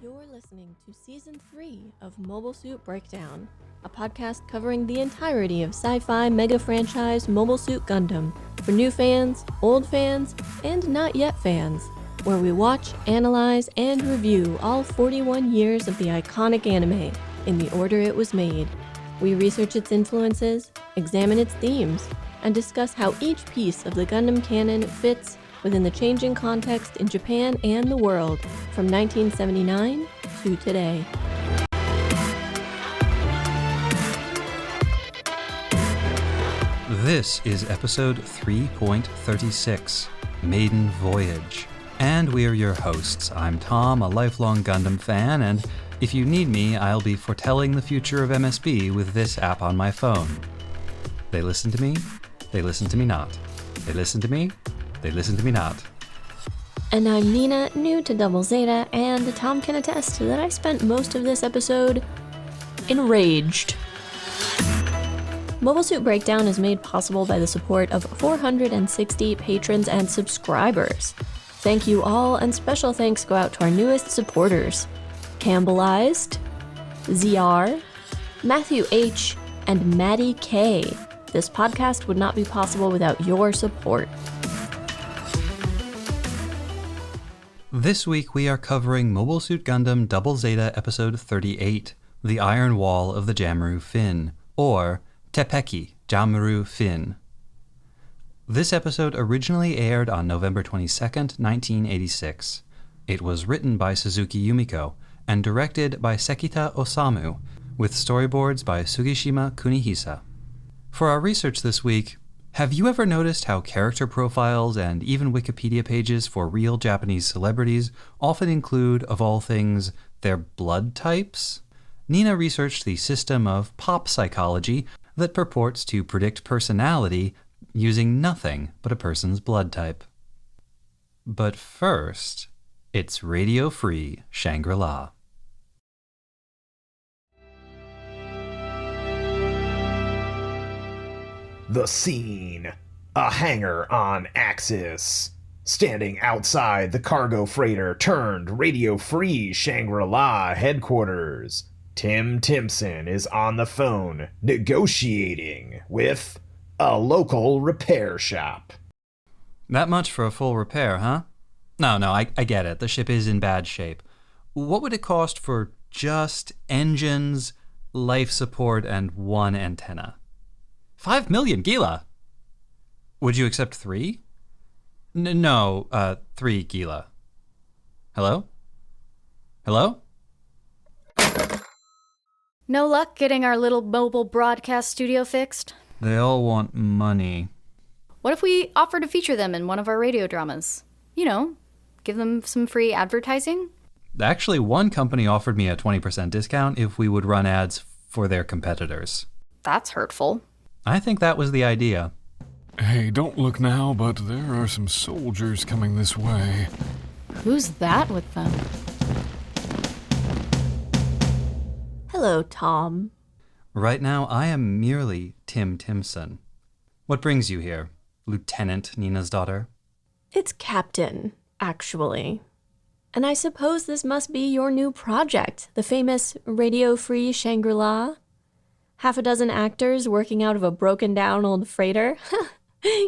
You're listening to Season 3 of Mobile Suit Breakdown, a podcast covering the entirety of sci-fi mega franchise Mobile Suit Gundam for new fans, old fans, and not yet fans, where we watch, analyze, and review all 41 years of the iconic anime in the order it was made. We research its influences, examine its themes, and discuss how each piece of the Gundam canon fits within the changing context in Japan and the world from 1979 to today. This is episode 3.36, Maiden Voyage. And we're your hosts. I'm Tom, a lifelong Gundam fan, and if you need me, I'll be foretelling the future of MSB with this app on my phone. They listen to me, they listen to me not. They listen to me, they listen to me not. And I'm Nina, new to Double Zeta, and Tom can attest that I spent most of this episode enraged. Mobile Suit Breakdown is made possible by the support of 460 patrons and subscribers. Thank you all, and special thanks go out to our newest supporters: Campbellized, ZR, Matthew H., and Maddie K. This podcast would not be possible without your support. This week we are covering Mobile Suit Gundam Double Zeta Episode 38, The Iron Wall of the Jamru Fin, or Tepeki Jamru Fin. This episode originally aired on November 22nd, 1986. It was written by Suzuki Yumiko and directed by Sekita Osamu, with storyboards by Sugishima Kunihisa. For our research this week, have you ever noticed how character profiles and even Wikipedia pages for real Japanese celebrities often include, of all things, their blood types? Nina researched the system of pop psychology that purports to predict personality using nothing but a person's blood type. But first, it's Radio Free Shangri-La. The scene. A hangar on Axis. Standing outside the cargo freighter turned Radio Free Shangri-La headquarters, Tim Timpson is on the phone negotiating with a local repair shop. That much for a full repair, huh? No, I get it. The ship is in bad shape. What would it cost for just engines, life support, and one antenna? 5 million, Gila! Would you accept 3? No, 3 Gila. Hello? Hello? No luck getting our little mobile broadcast studio fixed? They all want money. What if we offer to feature them in one of our radio dramas? You know, give them some free advertising? Actually, one company offered me a 20% discount if we would run ads for their competitors. That's hurtful. I think that was the idea. Hey, don't look now, but there are some soldiers coming this way. Who's that with them? Hello, Tom. Right now, I am merely Tim Timpson. What brings you here, Lieutenant Nina's daughter? It's Captain, actually. And I suppose this must be your new project, the famous Radio Free Shangri-La? Half a dozen actors working out of a broken-down old freighter?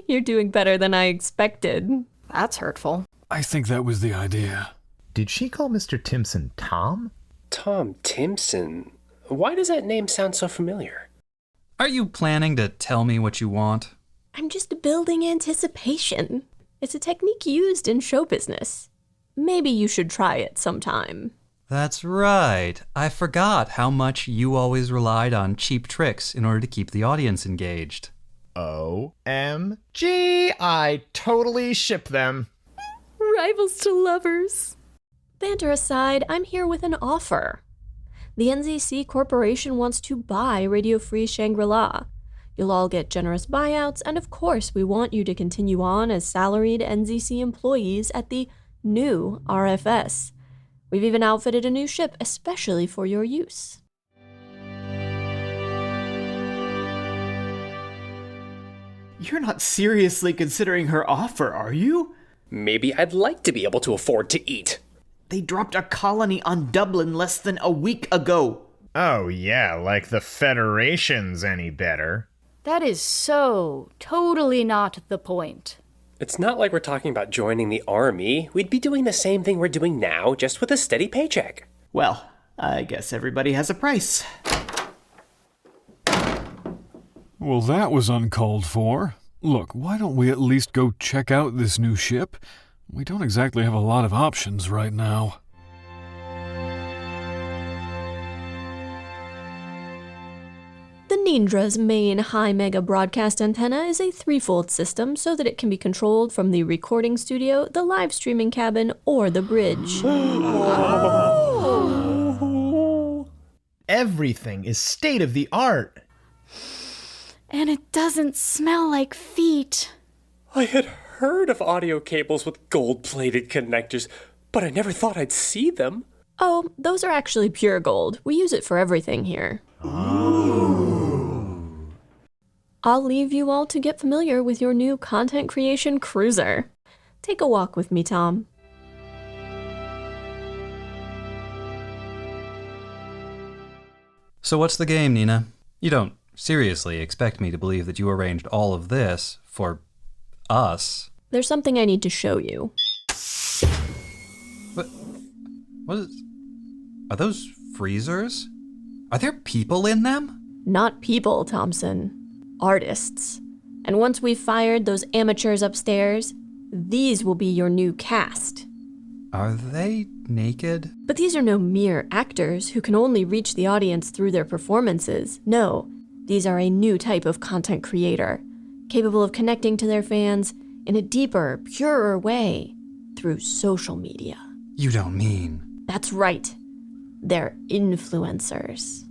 You're doing better than I expected. That's hurtful. I think that was the idea. Did she call Mr. Timpson Tom? Tom Timpson? Why does that name sound so familiar? Are you planning to tell me what you want? I'm just building anticipation. It's a technique used in show business. Maybe you should try it sometime. That's right. I forgot how much you always relied on cheap tricks in order to keep the audience engaged. OMG, I totally ship them. Rivals to lovers. Banter aside, I'm here with an offer. The NZC Corporation wants to buy Radio Free Shangri-La. You'll all get generous buyouts, and of course we want you to continue on as salaried NZC employees at the new RFS. We've even outfitted a new ship especially for your use. You're not seriously considering her offer, are you? Maybe I'd like to be able to afford to eat. They dropped a colony on Dublin less than a week ago. Oh yeah, like the Federation's any better. That is so totally not the point. It's not like we're talking about joining the army. We'd be doing the same thing we're doing now, just with a steady paycheck. Well, I guess everybody has a price. Well, that was uncalled for. Look, why don't we at least go check out this new ship? We don't exactly have a lot of options right now. The Nindra's main high mega broadcast antenna is a threefold system so that it can be controlled from the recording studio, the live streaming cabin, or the bridge. Everything is state of the art. And it doesn't smell like feet. I had heard of audio cables with gold-plated connectors, but I never thought I'd see them. Oh, those are actually pure gold. We use it for everything here. I'll leave you all to get familiar with your new content creation cruiser. Take a walk with me, Tom. So what's the game, Nina? You don't seriously expect me to believe that you arranged all of this for us? There's something I need to show you. What is... Are those freezers? Are there people in them? Not people, Thompson. Artists. And once we've fired those amateurs upstairs, these will be your new cast. Are they naked? But these are no mere actors who can only reach the audience through their performances. No, these are a new type of content creator, capable of connecting to their fans in a deeper, purer way through social media. You don't mean... That's right. They're influencers.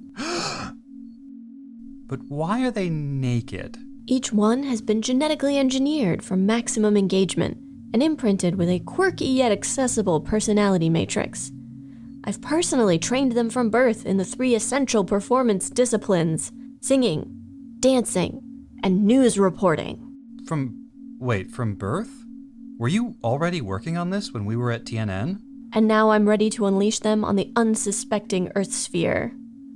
But why are they naked? Each one has been genetically engineered for maximum engagement and imprinted with a quirky yet accessible personality matrix. I've personally trained them from birth in the 3 essential performance disciplines: singing, dancing, and news reporting. From birth? Were you already working on this when we were at TNN? And now I'm ready to unleash them on the unsuspecting Earth sphere.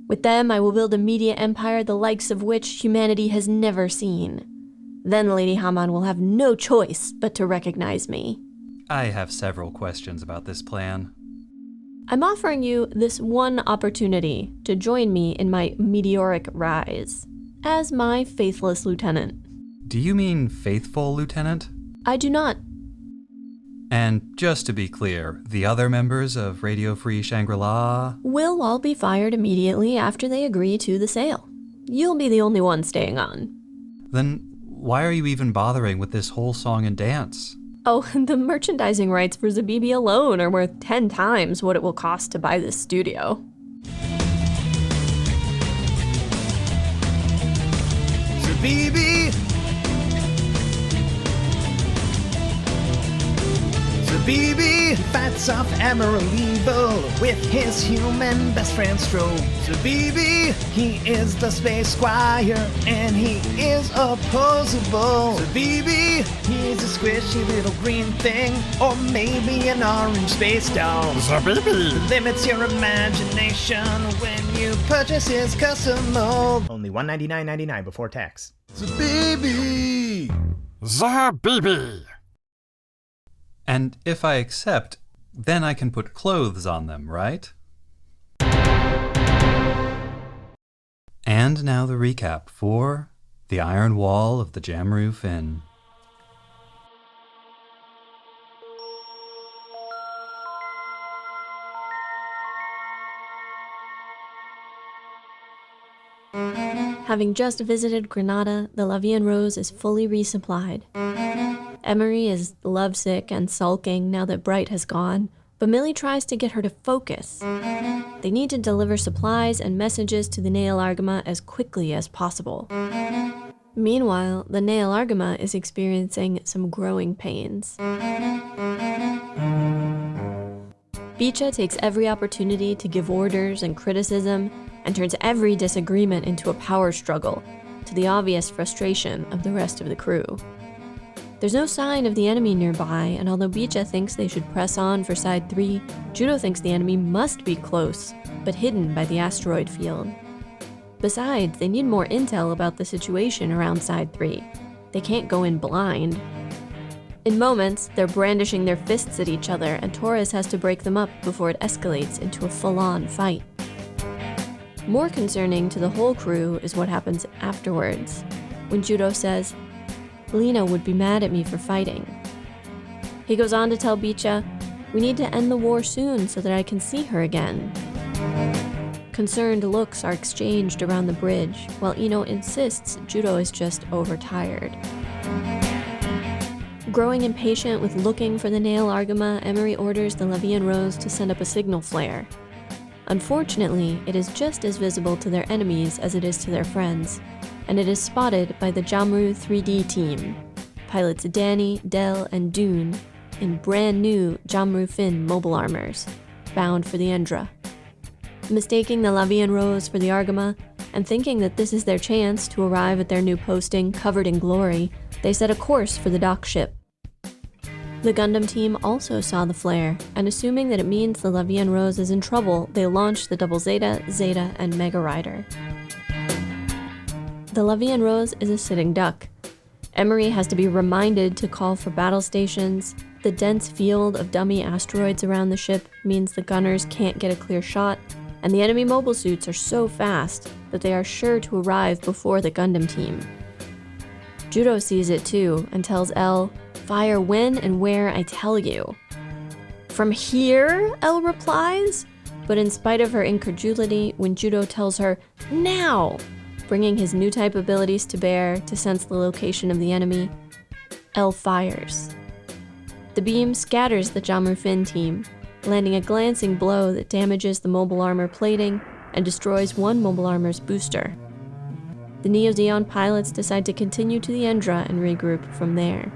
With them, I will build a media empire the likes of which humanity has never seen. Then Lady Haman will have no choice but to recognize me. I have several questions about this plan. I'm offering you this one opportunity to join me in my meteoric rise as my faithless lieutenant. Do you mean faithful, Lieutenant? I do not. And just to be clear, the other members of Radio Free Shangri-La... will all be fired immediately after they agree to the sale. You'll be the only one staying on. Then why are you even bothering with this whole song and dance? Oh, the merchandising rights for Zabibi alone are worth 10 times what it will cost to buy this studio. Zabibi! Zabibi fights off Emerald Evil with his human best friend Strobe. Zabibi, he is the space squire and he is opposable. Zabibi, he's a squishy little green thing or maybe an orange space dog. Zabibi! Limits your imagination when you purchase his custom mold. Only $199.99 before tax. Zabibi! Zabibi! And if I accept, then I can put clothes on them, right? And now the recap for The Iron Wall of the Jamru Fin. Having just visited Granada, the La Vie en Rose is fully resupplied. Emery is lovesick and sulking now that Bright has gone, but Millie tries to get her to focus. They need to deliver supplies and messages to the Nail Argama as quickly as possible. Meanwhile, the Nail Argama is experiencing some growing pains. Bicha takes every opportunity to give orders and criticism and turns every disagreement into a power struggle, to the obvious frustration of the rest of the crew. There's no sign of the enemy nearby, and although Bicha thinks they should press on for Side 3, Judo thinks the enemy must be close, but hidden by the asteroid field. Besides, they need more intel about the situation around Side 3. They can't go in blind. In moments, they're brandishing their fists at each other, and Torres has to break them up before it escalates into a full-on fight. More concerning to the whole crew is what happens afterwards, when Judo says, "Lena would be mad at me for fighting." He goes on to tell Bicha, "We need to end the war soon so that I can see her again." Concerned looks are exchanged around the bridge, while Ino insists Judo is just overtired. Growing impatient with looking for the Nail Argama, Emery orders the Levian Rose to send up a signal flare. Unfortunately, it is just as visible to their enemies as it is to their friends, and it is spotted by the Jamru 3D team, pilots Danny, Del, and Dune, in brand new Jamru Fin mobile armors, bound for the Endra. Mistaking the Levian Rose for the Argama, and thinking that this is their chance to arrive at their new posting covered in glory, they set a course for the dock ship. The Gundam team also saw the flare, and assuming that it means the Levian Rose is in trouble, they launch the Double Zeta, Zeta, and Mega Rider. The Levian Rose is a sitting duck. Emery has to be reminded to call for battle stations. The dense field of dummy asteroids around the ship means the gunners can't get a clear shot, and the enemy mobile suits are so fast that they are sure to arrive before the Gundam team. Judo sees it too and tells Elle, "Fire when and where I tell you." "From here?" Elle replies, but in spite of her incredulity, when Judo tells her, "Now!" bringing his new type abilities to bear to sense the location of the enemy, Elle fires. The beam scatters the Jamru Fin team, landing a glancing blow that damages the mobile armor plating and destroys one mobile armor's booster. The Neo Zeon pilots decide to continue to the Endra and regroup from there.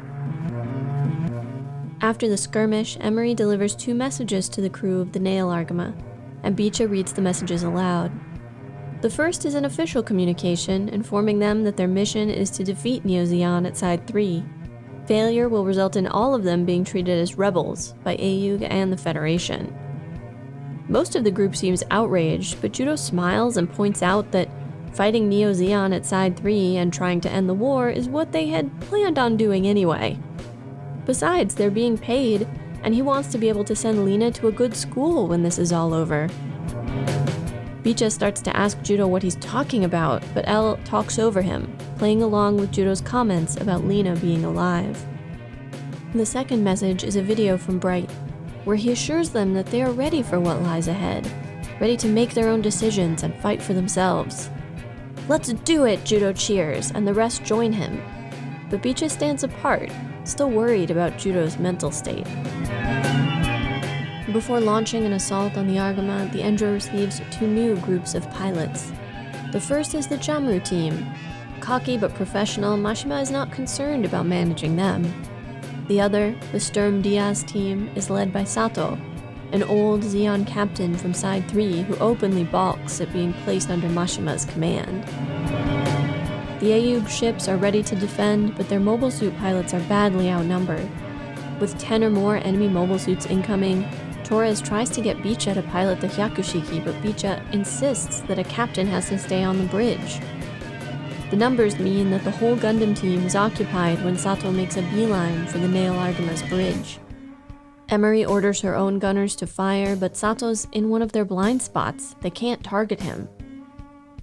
After the skirmish, Emery delivers 2 messages to the crew of the Nail Argama, and Bicha reads the messages aloud. The first is an official communication informing them that their mission is to defeat Neo Zeon at Side 3. Failure will result in all of them being treated as rebels by AUG and the Federation. Most of the group seems outraged, but Judo smiles and points out that fighting Neo Zeon at Side 3 and trying to end the war is what they had planned on doing anyway. Besides, they're being paid, and he wants to be able to send Lena to a good school when this is all over. Bicha starts to ask Judo what he's talking about, but Elle talks over him, playing along with Judo's comments about Lena being alive. The second message is a video from Bright, where he assures them that they are ready for what lies ahead, ready to make their own decisions and fight for themselves. "Let's do it!" Judo cheers, and the rest join him. But Bicha stands apart, still worried about Judo's mental state. Before launching an assault on the Argama, the Endra receives 2 new groups of pilots. The first is the Jamru team. Cocky but professional, Mashima is not concerned about managing them. The other, the Sturm Diaz team, is led by Sato, an old Zeon captain from Side 3 who openly balks at being placed under Mashima's command. The AUG ships are ready to defend, but their mobile suit pilots are badly outnumbered. With 10 or more enemy mobile suits incoming, Torres tries to get Bicha to pilot the Hyakushiki, but Bicha insists that a captain has to stay on the bridge. The numbers mean that the whole Gundam team is occupied when Sato makes a beeline for the Nail Argama's bridge. Emery orders her own gunners to fire, but Sato's in one of their blind spots. They can't target him.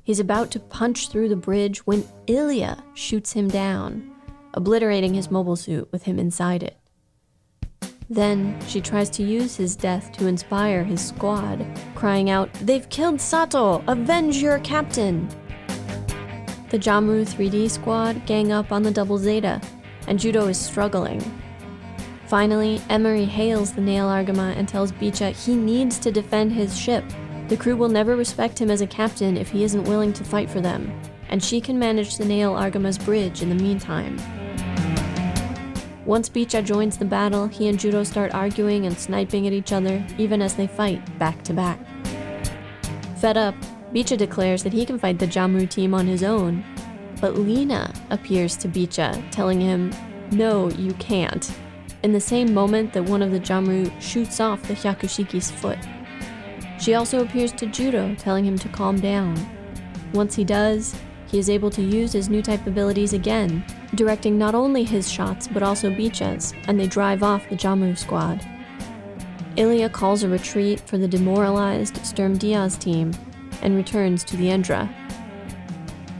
He's about to punch through the bridge when Ilya shoots him down, obliterating his mobile suit with him inside it. Then, she tries to use his death to inspire his squad, crying out, "They've killed Sato! Avenge your captain!" The Jamru 3D squad gang up on the Double Zeta, and Judo is struggling. Finally, Emery hails the Nail Argama and tells Bicha he needs to defend his ship. The crew will never respect him as a captain if he isn't willing to fight for them, and she can manage the Nail Argama's bridge in the meantime. Once Bicha joins the battle, he and Judo start arguing and sniping at each other, even as they fight back to back. Fed up, Bicha declares that he can fight the Jamru team on his own, but Lena appears to Bicha, telling him, no, you can't, in the same moment that one of the Jamru shoots off the Hyakushiki's foot. She also appears to Judo, telling him to calm down. Once he does, he is able to use his new type abilities again, directing not only his shots but also Bicha's, and they drive off the Jamru squad. Ilya calls a retreat for the demoralized Sturm Diaz team and returns to the Endra.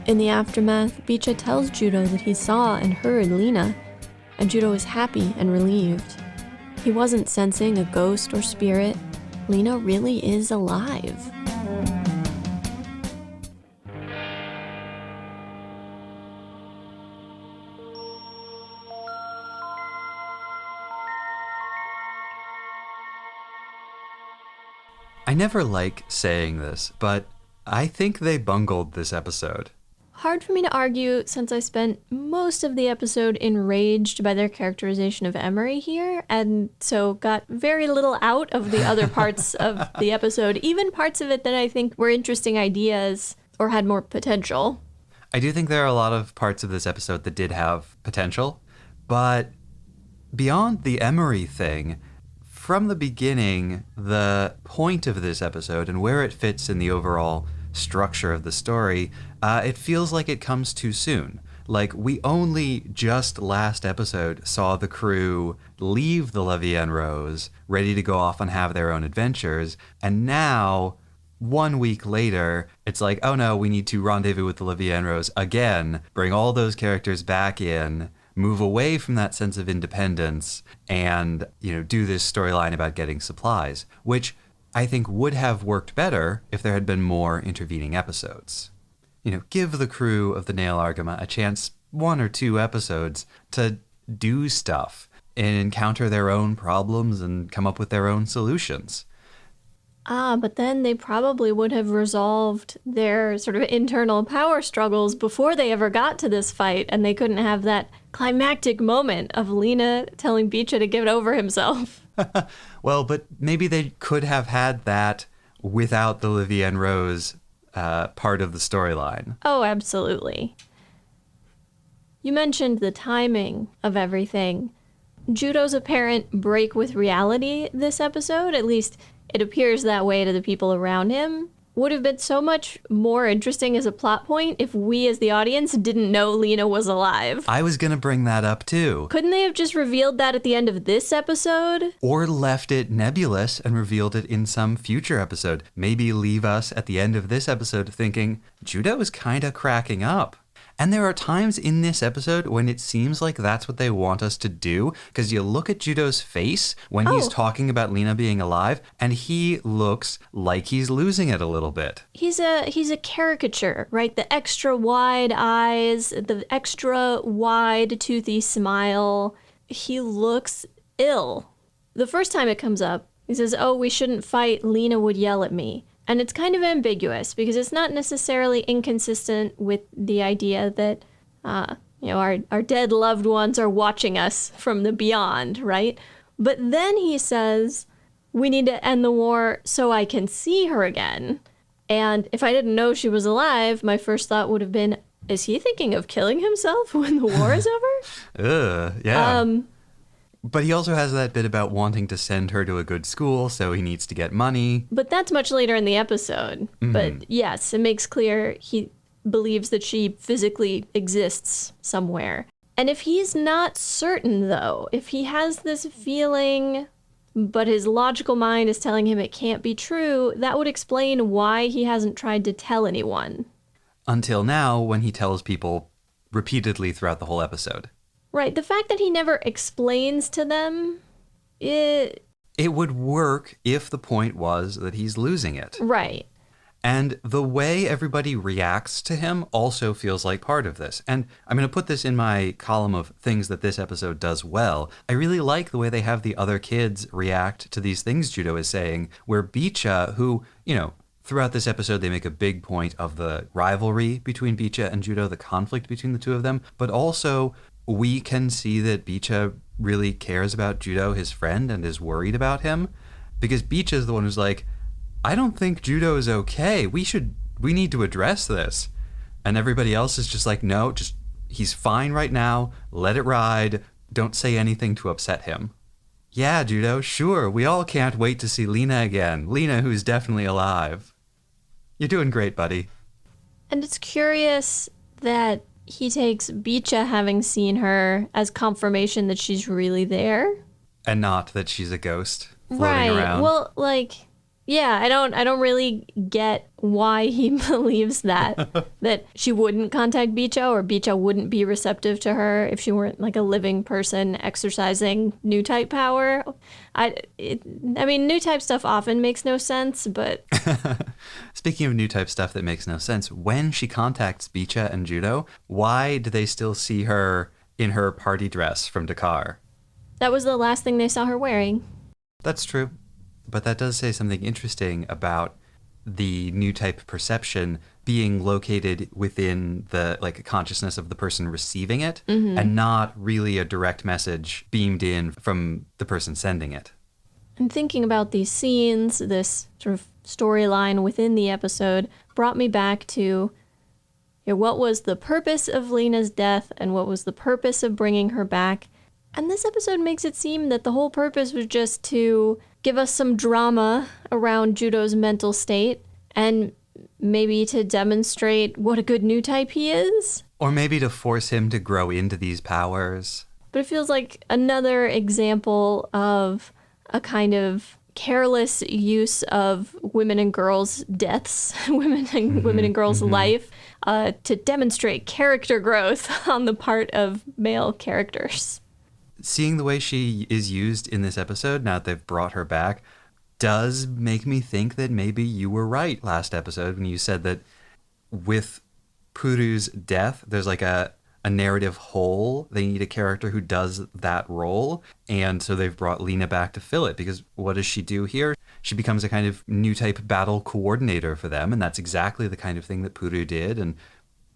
In the aftermath, Bicha tells Judo that he saw and heard Lena, and Judo is happy and relieved. He wasn't sensing a ghost or spirit. Lena really is alive. I never like saying this, but I think they bungled this episode. Hard for me to argue since I spent most of the episode enraged by their characterization of Emery here, and so got very little out of the other parts of the episode, even parts of it that I think were interesting ideas or had more potential. I do think there are a lot of parts of this episode that did have potential, but beyond the Emery thing, from the beginning, the point of this episode and where it fits in the overall structure of the story, it feels like it comes too soon. Like, we only just last episode saw the crew leave the Levian Rose, ready to go off and have their own adventures, and now, 1 week later, it's like, oh no, we need to rendezvous with the Levian Rose again, bring all those characters back in, move away from that sense of independence, and, do this storyline about getting supplies, which I think would have worked better if there had been more intervening episodes. Give the crew of the Nail Argama a chance, 1 or 2 episodes, to do stuff and encounter their own problems and come up with their own solutions. But then they probably would have resolved their sort of internal power struggles before they ever got to this fight, and they couldn't have that climactic moment of Lena telling Bicha to get over himself. Well, but maybe they could have had that without the Levian Rose part of the storyline. Oh, absolutely. You mentioned the timing of everything. Judo's apparent break with reality this episode, at least it appears that way to the people around him, would have been so much more interesting as a plot point if we as the audience didn't know Lena was alive. I was going to bring that up too. Couldn't they have just revealed that at the end of this episode? Or left it nebulous and revealed it in some future episode. Maybe leave us at the end of this episode thinking, Judo is kind of cracking up. And there are times in this episode when it seems like that's what they want us to do, because you look at Judo's face when he's talking about Lena being alive, and he looks like he's losing it a little bit. He's a caricature, right? The extra wide eyes, the extra wide toothy smile. He looks ill. The first time it comes up, he says, "Oh, we shouldn't fight. Lena would yell at me." And it's kind of ambiguous because it's not necessarily inconsistent with the idea that, our dead loved ones are watching us from the beyond, right? But then he says, we need to end the war so I can see her again. And if I didn't know she was alive, my first thought would have been, is he thinking of killing himself when the war is over? Yeah. But he also has that bit about wanting to send her to a good school, so he needs to get money. But that's much later in the episode. Mm-hmm. But yes, it makes clear he believes that she physically exists somewhere. And if he's not certain, though, if he has this feeling, but his logical mind is telling him it can't be true, that would explain why he hasn't tried to tell anyone. Until now, when he tells people repeatedly throughout the whole episode. Right, the fact that he never explains to them, it would work if the point was that he's losing it. Right. And the way everybody reacts to him also feels like part of this. And I'm going to put this in my column of things that this episode does well. I really like the way they have the other kids react to these things Judo is saying, where Bicha, who, throughout this episode, they make a big point of the rivalry between Bicha and Judo, the conflict between the two of them, but also we can see that Bicha really cares about Judo, his friend, and is worried about him, because Bicha is the one who's like, I don't think Judo is okay. We need to address this. And everybody else is just like, no, he's fine right now. Let it ride. don't say anything to upset him. Yeah, Judo, sure, we all can't wait to see Lena again. Lena, who's definitely alive. You're doing great, buddy. And it's curious that he takes Bicha having seen her as confirmation that she's really there. And not that she's a ghost floating around. Well, like, yeah, I don't really get why he believes that she wouldn't contact Bicha, or Bicha wouldn't be receptive to her if she weren't like a living person exercising new type power. I mean, new type stuff often makes no sense, but Speaking of new type stuff that makes no sense, when she contacts Bicha and Judo, why do they still see her in her party dress from Dakar? that was the last thing they saw her wearing. That's true. But that does say something interesting about the new type perception being located within the consciousness of the person receiving it, and not really a direct message beamed in from the person sending it. And thinking about these scenes, this sort of storyline within the episode brought me back to what was the purpose of Lena's death and what was the purpose of bringing her back. And this episode makes it seem that the whole purpose was just to give us some drama around Judo's mental state and maybe to demonstrate what a good new type he is. Or maybe to force him to grow into these powers. But it feels like another example of a kind of careless use of women and girls' deaths, women and girls' life, to demonstrate character growth on the part of male characters. Seeing the way she is used in this episode, now that they've brought her back, does make me think that maybe you were right last episode when you said that with Puru's death, there's like a narrative hole. They need a character who does that role. And so they've brought Lena back to fill it, because what does she do here? She becomes a kind of new type battle coordinator for them. And that's exactly the kind of thing that Puru did and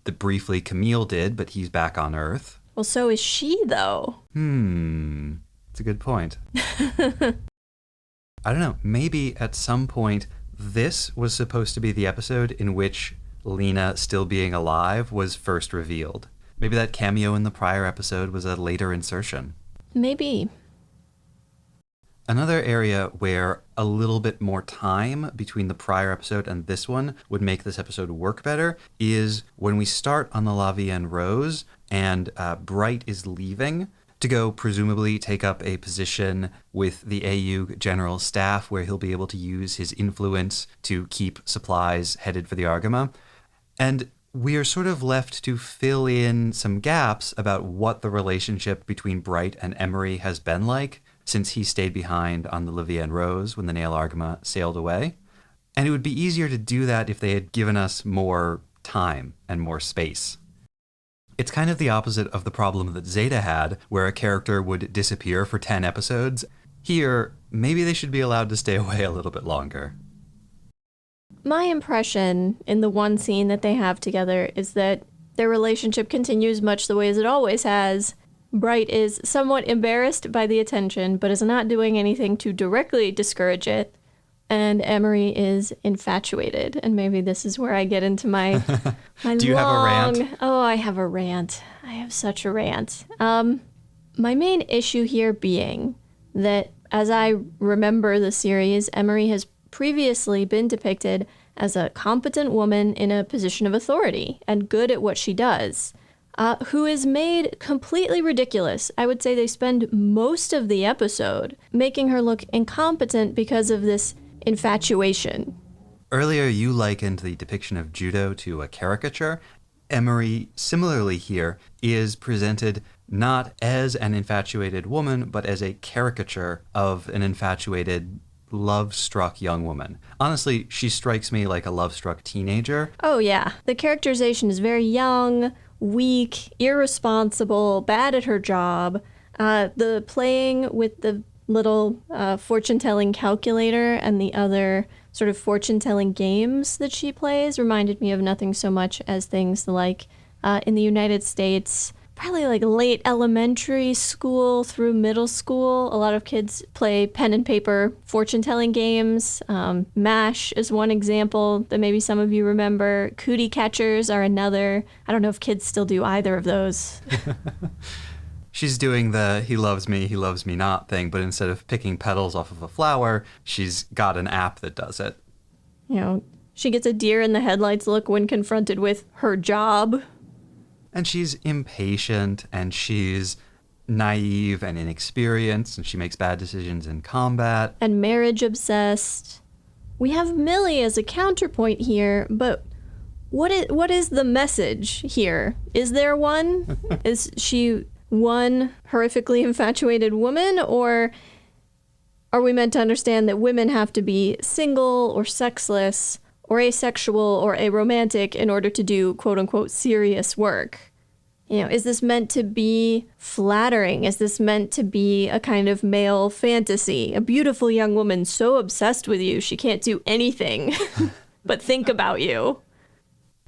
that briefly Camille did, but he's back on Earth. Well, so is she, though. It's a good point. I don't know, maybe at some point this was supposed to be the episode in which Lena still being alive was first revealed. Maybe that cameo in the prior episode was a later insertion. Maybe. Another area where a little bit more time between the prior episode and this one would make this episode work better is when we start on the La Vie en Rose and Bright is leaving to go presumably take up a position with the AU General Staff where he'll be able to use his influence to keep supplies headed for the Argama. And we are sort of left to fill in some gaps about what the relationship between Bright and Emery has been like since he stayed behind on the La Vie en Rose when the Nail Argama sailed away. And it would be easier to do that if they had given us more time and more space. It's kind of the opposite of the problem that Zeta had, where a character would disappear for 10 episodes. Here, maybe they should be allowed to stay away a little bit longer. My impression in the one scene that they have together is that their relationship continues much the way as it always has. Bright is somewhat embarrassed by the attention, but is not doing anything to directly discourage it. And Emery is infatuated. And maybe this is where I get into my Do you have a rant? Oh, I have a rant. I have such a rant. My main issue here being that as I remember the series, Emery has previously been depicted as a competent woman in a position of authority and good at what she does, who is made completely ridiculous. I would say they spend most of the episode making her look incompetent because of this infatuation. Earlier, you likened the depiction of Judo to a caricature. Emery, similarly here, is presented not as an infatuated woman, but as a caricature of an infatuated, love-struck young woman. Honestly, she strikes me like a love-struck teenager. Oh yeah, the characterization is very young, weak, irresponsible, bad at her job. The playing with the little fortune-telling calculator and the other sort of fortune-telling games that she plays reminded me of nothing so much as things like in the United States, probably like late elementary school through middle school, a lot of kids play pen and paper fortune-telling games. MASH is one example that maybe some of you remember. Cootie catchers are another. I don't know if kids still do either of those. She's doing the he loves me not thing, but instead of picking petals off of a flower, she's got an app that does it. You know, she gets a deer in the headlights look when confronted with her job. And she's impatient, and she's naive and inexperienced, and she makes bad decisions in combat. And marriage obsessed. We have Millie as a counterpoint here, but what is the message here? Is there one? Is she one horrifically infatuated woman, or are we meant to understand that women have to be single or sexless or asexual or aromantic in order to do quote-unquote serious work? You know, is this meant to be flattering? Is this meant to be a kind of male fantasy? A beautiful young woman so obsessed with you she can't do anything but think about you.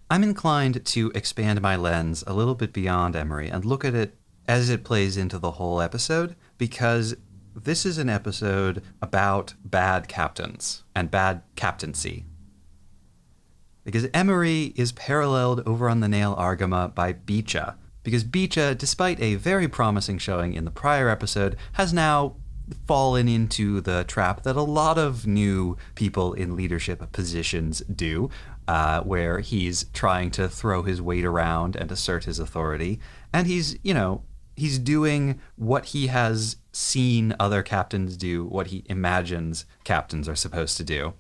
I'm inclined to expand my lens a little bit beyond Emery and look at it as it plays into the whole episode, because this is an episode about bad captains and bad captaincy. Because Emery is paralleled over on the Nail Argama by Beecha, because Beecha, despite a very promising showing in the prior episode, has now fallen into the trap that a lot of new people in leadership positions do, where he's trying to throw his weight around and assert his authority. And he's doing what he has seen other captains do, what he imagines captains are supposed to do.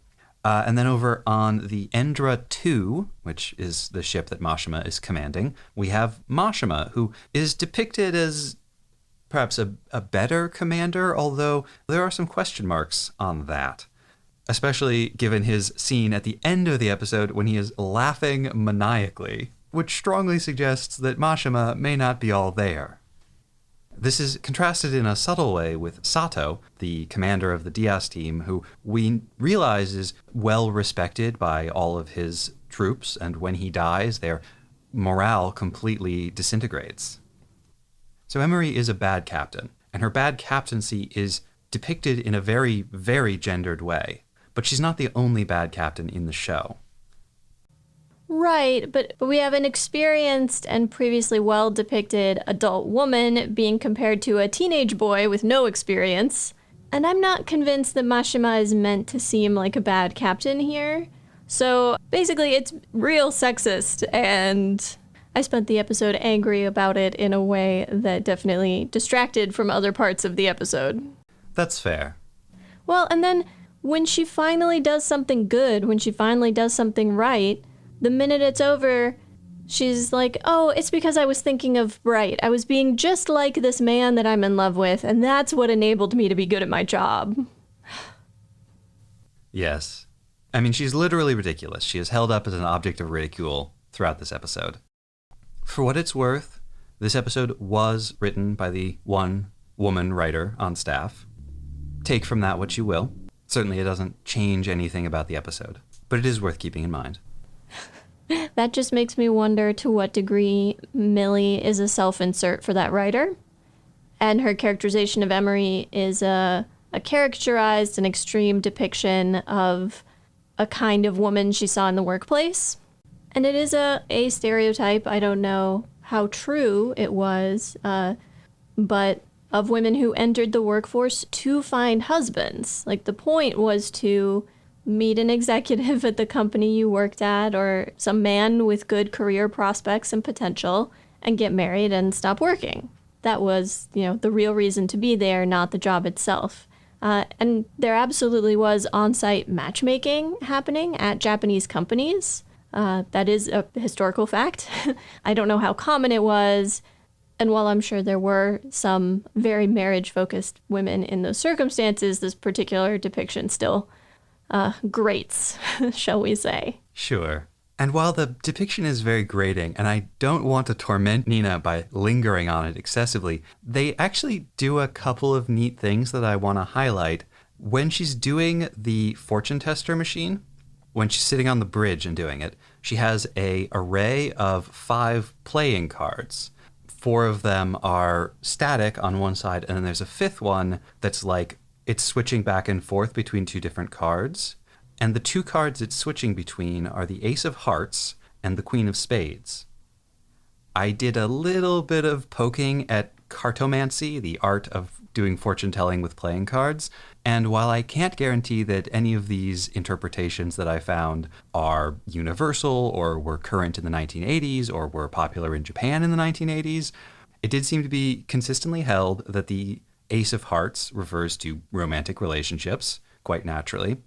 And then over on the Endra 2, which is the ship that Mashima is commanding, we have Mashima, who is depicted as perhaps a better commander, although there are some question marks on that, especially given his scene at the end of the episode when he is laughing maniacally, which strongly suggests that Mashima may not be all there. This is contrasted in a subtle way with Sato, the commander of the Diaz team, who we realize is well respected by all of his troops, and when he dies, their morale completely disintegrates. So Emery is a bad captain, and her bad captaincy is depicted in a very, very gendered way. But she's not the only bad captain in the show. Right, but we have an experienced and previously well-depicted adult woman being compared to a teenage boy with no experience. And I'm not convinced that Mashima is meant to seem like a bad captain here. So basically, it's real sexist, and I spent the episode angry about it in a way that definitely distracted from other parts of the episode. That's fair. Well, and then when she finally does something good, when she finally does something right, the minute it's over, she's like, oh, it's because I was thinking of Bright. I was being just like this man that I'm in love with, and that's what enabled me to be good at my job. Yes. I mean, she's literally ridiculous. She is held up as an object of ridicule throughout this episode. For what it's worth, this episode was written by the one woman writer on staff. Take from that what you will. Certainly it doesn't change anything about the episode, but it is worth keeping in mind. That just makes me wonder to what degree Millie is a self-insert for that writer, and her characterization of Emery is a characterized and extreme depiction of a kind of woman she saw in the workplace. And it is a stereotype. I don't know how true it was, but of women who entered the workforce to find husbands. Like, the point was to meet an executive at the company you worked at, or some man with good career prospects and potential, and get married and stop working. That was, the real reason to be there, not the job itself. And there absolutely was on-site matchmaking happening at Japanese companies. That is a historical fact. I don't know how common it was. And while I'm sure there were some very marriage-focused women in those circumstances, this particular depiction still grates, shall we say. Sure. And while the depiction is very grating, and I don't want to torment Nina by lingering on it excessively, they actually do a couple of neat things that I want to highlight. When she's doing the fortune tester machine, when she's sitting on the bridge and doing it, she has an array of 5 playing cards. 4 of them are static on one side, and then there's a 5th one that's like it's switching back and forth between 2 different cards. And the 2 cards it's switching between are the Ace of Hearts and the Queen of Spades. I did a little bit of poking at cartomancy, the art of doing fortune telling with playing cards. And while I can't guarantee that any of these interpretations that I found are universal or were current in the 1980s or were popular in Japan in the 1980s, it did seem to be consistently held that the Ace of Hearts refers to romantic relationships, quite naturally,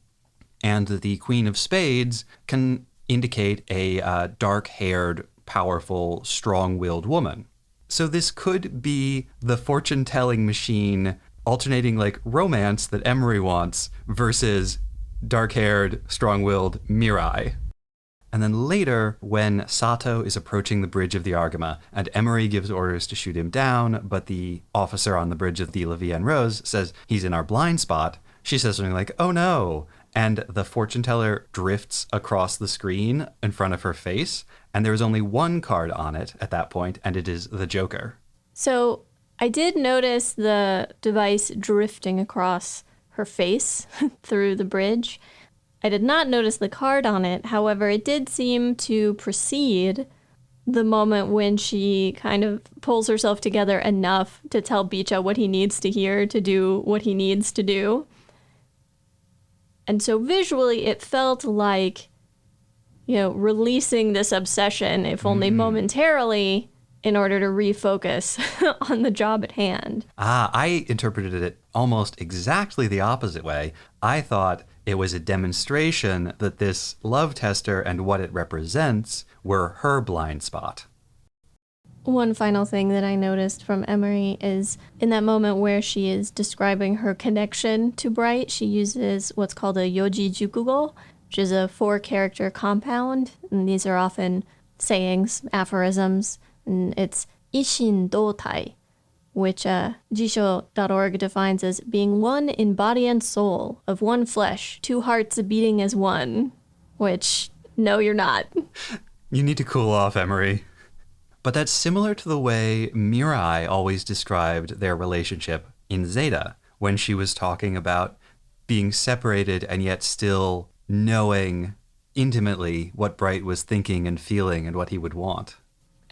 and that the Queen of Spades can indicate a dark-haired, powerful, strong-willed woman. So this could be the fortune-telling machine alternating like romance that Emery wants versus dark-haired, strong-willed Mirai. And then later, when Sato is approaching the bridge of the Argama, and Emery gives orders to shoot him down, but the officer on the bridge of the La Vienne Rose says he's in our blind spot, she says something like, "Oh no," and the fortune teller drifts across the screen in front of her face, and there is only one card on it at that point, and it is the Joker. So I did notice the device drifting across her face through the bridge. I did not notice the card on it. However, it did seem to precede the moment when she kind of pulls herself together enough to tell Bicha what he needs to hear to do what he needs to do. And so visually, it felt like, releasing this obsession, if only momentarily, in order to refocus on the job at hand. I interpreted it almost exactly the opposite way. I thought it was a demonstration that this love tester and what it represents were her blind spot. One final thing that I noticed from Emery is in that moment where she is describing her connection to Bright, she uses what's called a Yoji Jukugo, which is a 4-character compound. And these are often sayings, aphorisms. And it's Ishin Dotai, which Jisho.org defines as being one in body and soul, of one flesh, 2 hearts beating as one, which, no, you're not. You need to cool off, Emery. But that's similar to the way Mirai always described their relationship in Zeta, when she was talking about being separated and yet still knowing intimately what Bright was thinking and feeling and what he would want.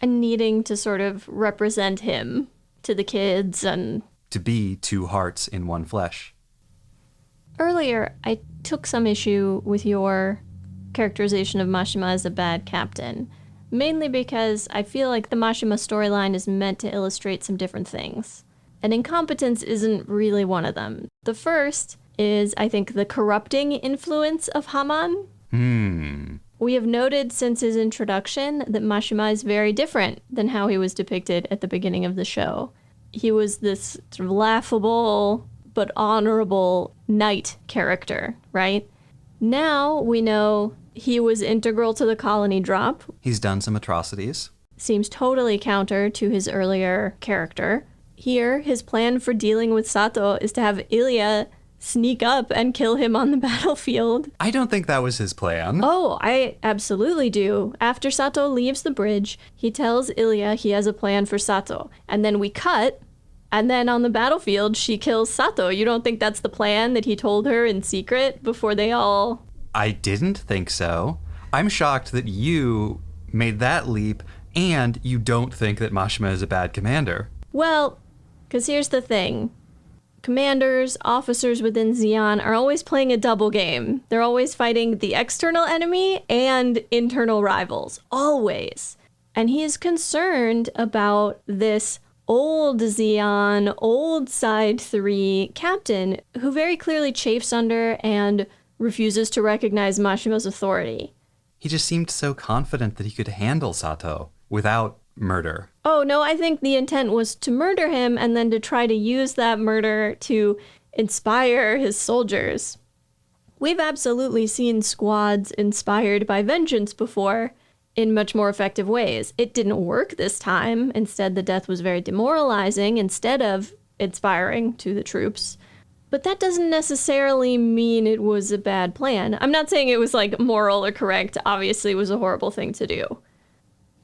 And needing to sort of represent him to the kids and... to be 2 hearts in one flesh. Earlier, I took some issue with your characterization of Mashima as a bad captain, mainly because I feel like the Mashima storyline is meant to illustrate some different things. And incompetence isn't really one of them. The first is, I think, the corrupting influence of Haman. We have noted since his introduction that Mashima is very different than how he was depicted at the beginning of the show. He was this sort of laughable but honorable knight character, right? Now we know he was integral to the colony drop. He's done some atrocities. Seems totally counter to his earlier character. Here, his plan for dealing with Sato is to have Ilya sneak up and kill him on the battlefield. I don't think that was his plan. Oh, I absolutely do. After Sato leaves the bridge, he tells Ilya he has a plan for Sato. And then we cut, and then on the battlefield, she kills Sato. You don't think that's the plan that he told her in secret before they all... I didn't think so. I'm shocked that you made that leap and you don't think that Mashima is a bad commander. Well, because here's the thing. Commanders, officers within Zeon are always playing a double game. They're always fighting the external enemy and internal rivals. Always. And he is concerned about this old Zeon, old Side 3 captain who very clearly chafes under and refuses to recognize Mashima's authority. He just seemed so confident that he could handle Sato without murder. Oh, no, I think the intent was to murder him and then to try to use that murder to inspire his soldiers. We've absolutely seen squads inspired by vengeance before in much more effective ways. It didn't work this time. Instead, the death was very demoralizing instead of inspiring to the troops. But that doesn't necessarily mean it was a bad plan. I'm not saying it was like moral or correct. Obviously, it was a horrible thing to do.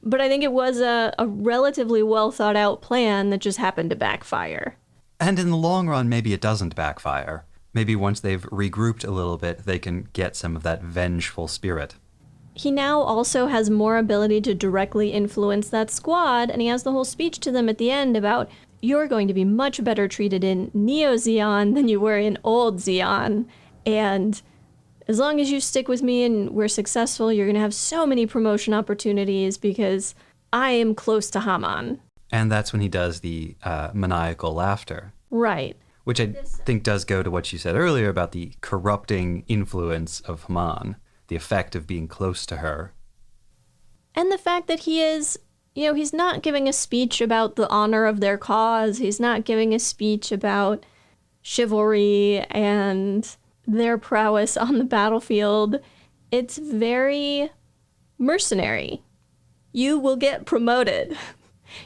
But I think it was a relatively well thought out plan that just happened to backfire. And in the long run, maybe it doesn't backfire. Maybe once they've regrouped a little bit, they can get some of that vengeful spirit. He now also has more ability to directly influence that squad, and he has the whole speech to them at the end about you're going to be much better treated in Neo Zeon than you were in old Zeon. And as long as you stick with me and we're successful, you're going to have so many promotion opportunities because I am close to Haman. And that's when he does the maniacal laughter. Right. Which I think does go to what you said earlier about the corrupting influence of Haman, the effect of being close to her. And the fact that he is, he's not giving a speech about the honor of their cause. He's not giving a speech about chivalry and their prowess on the battlefield. It's very mercenary. You will get promoted.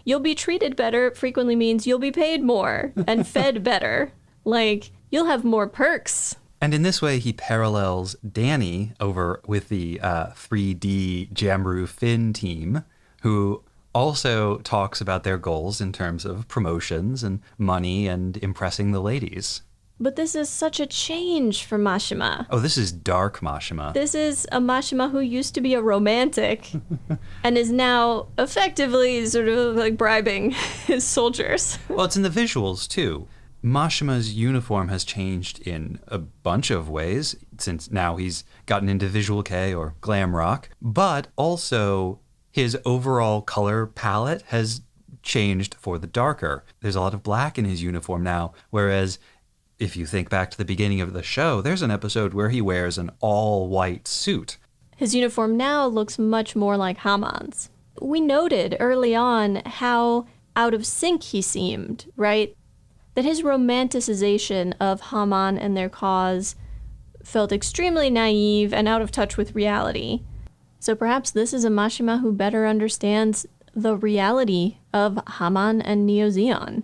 You'll be treated better frequently means you'll be paid more and fed better. Like, you'll have more perks. And in this way, he parallels Danny over with the 3D Jamru Fin team, who also talks about their goals in terms of promotions and money and impressing the ladies. But this is such a change for Mashima. Oh, this is dark Mashima. This is a Mashima who used to be a romantic and is now effectively sort of like bribing his soldiers. Well, it's in the visuals, too. Mashima's uniform has changed in a bunch of ways, since now he's gotten into visual kei or glam rock, but also his overall color palette has changed for the darker. There's a lot of black in his uniform now, whereas if you think back to the beginning of the show, there's an episode where he wears an all-white suit. His uniform now looks much more like Haman's. We noted early on how out of sync he seemed, right? That his romanticization of Haman and their cause felt extremely naive and out of touch with reality. So perhaps this is a Mashima who better understands the reality of Haman and Neo Zeon.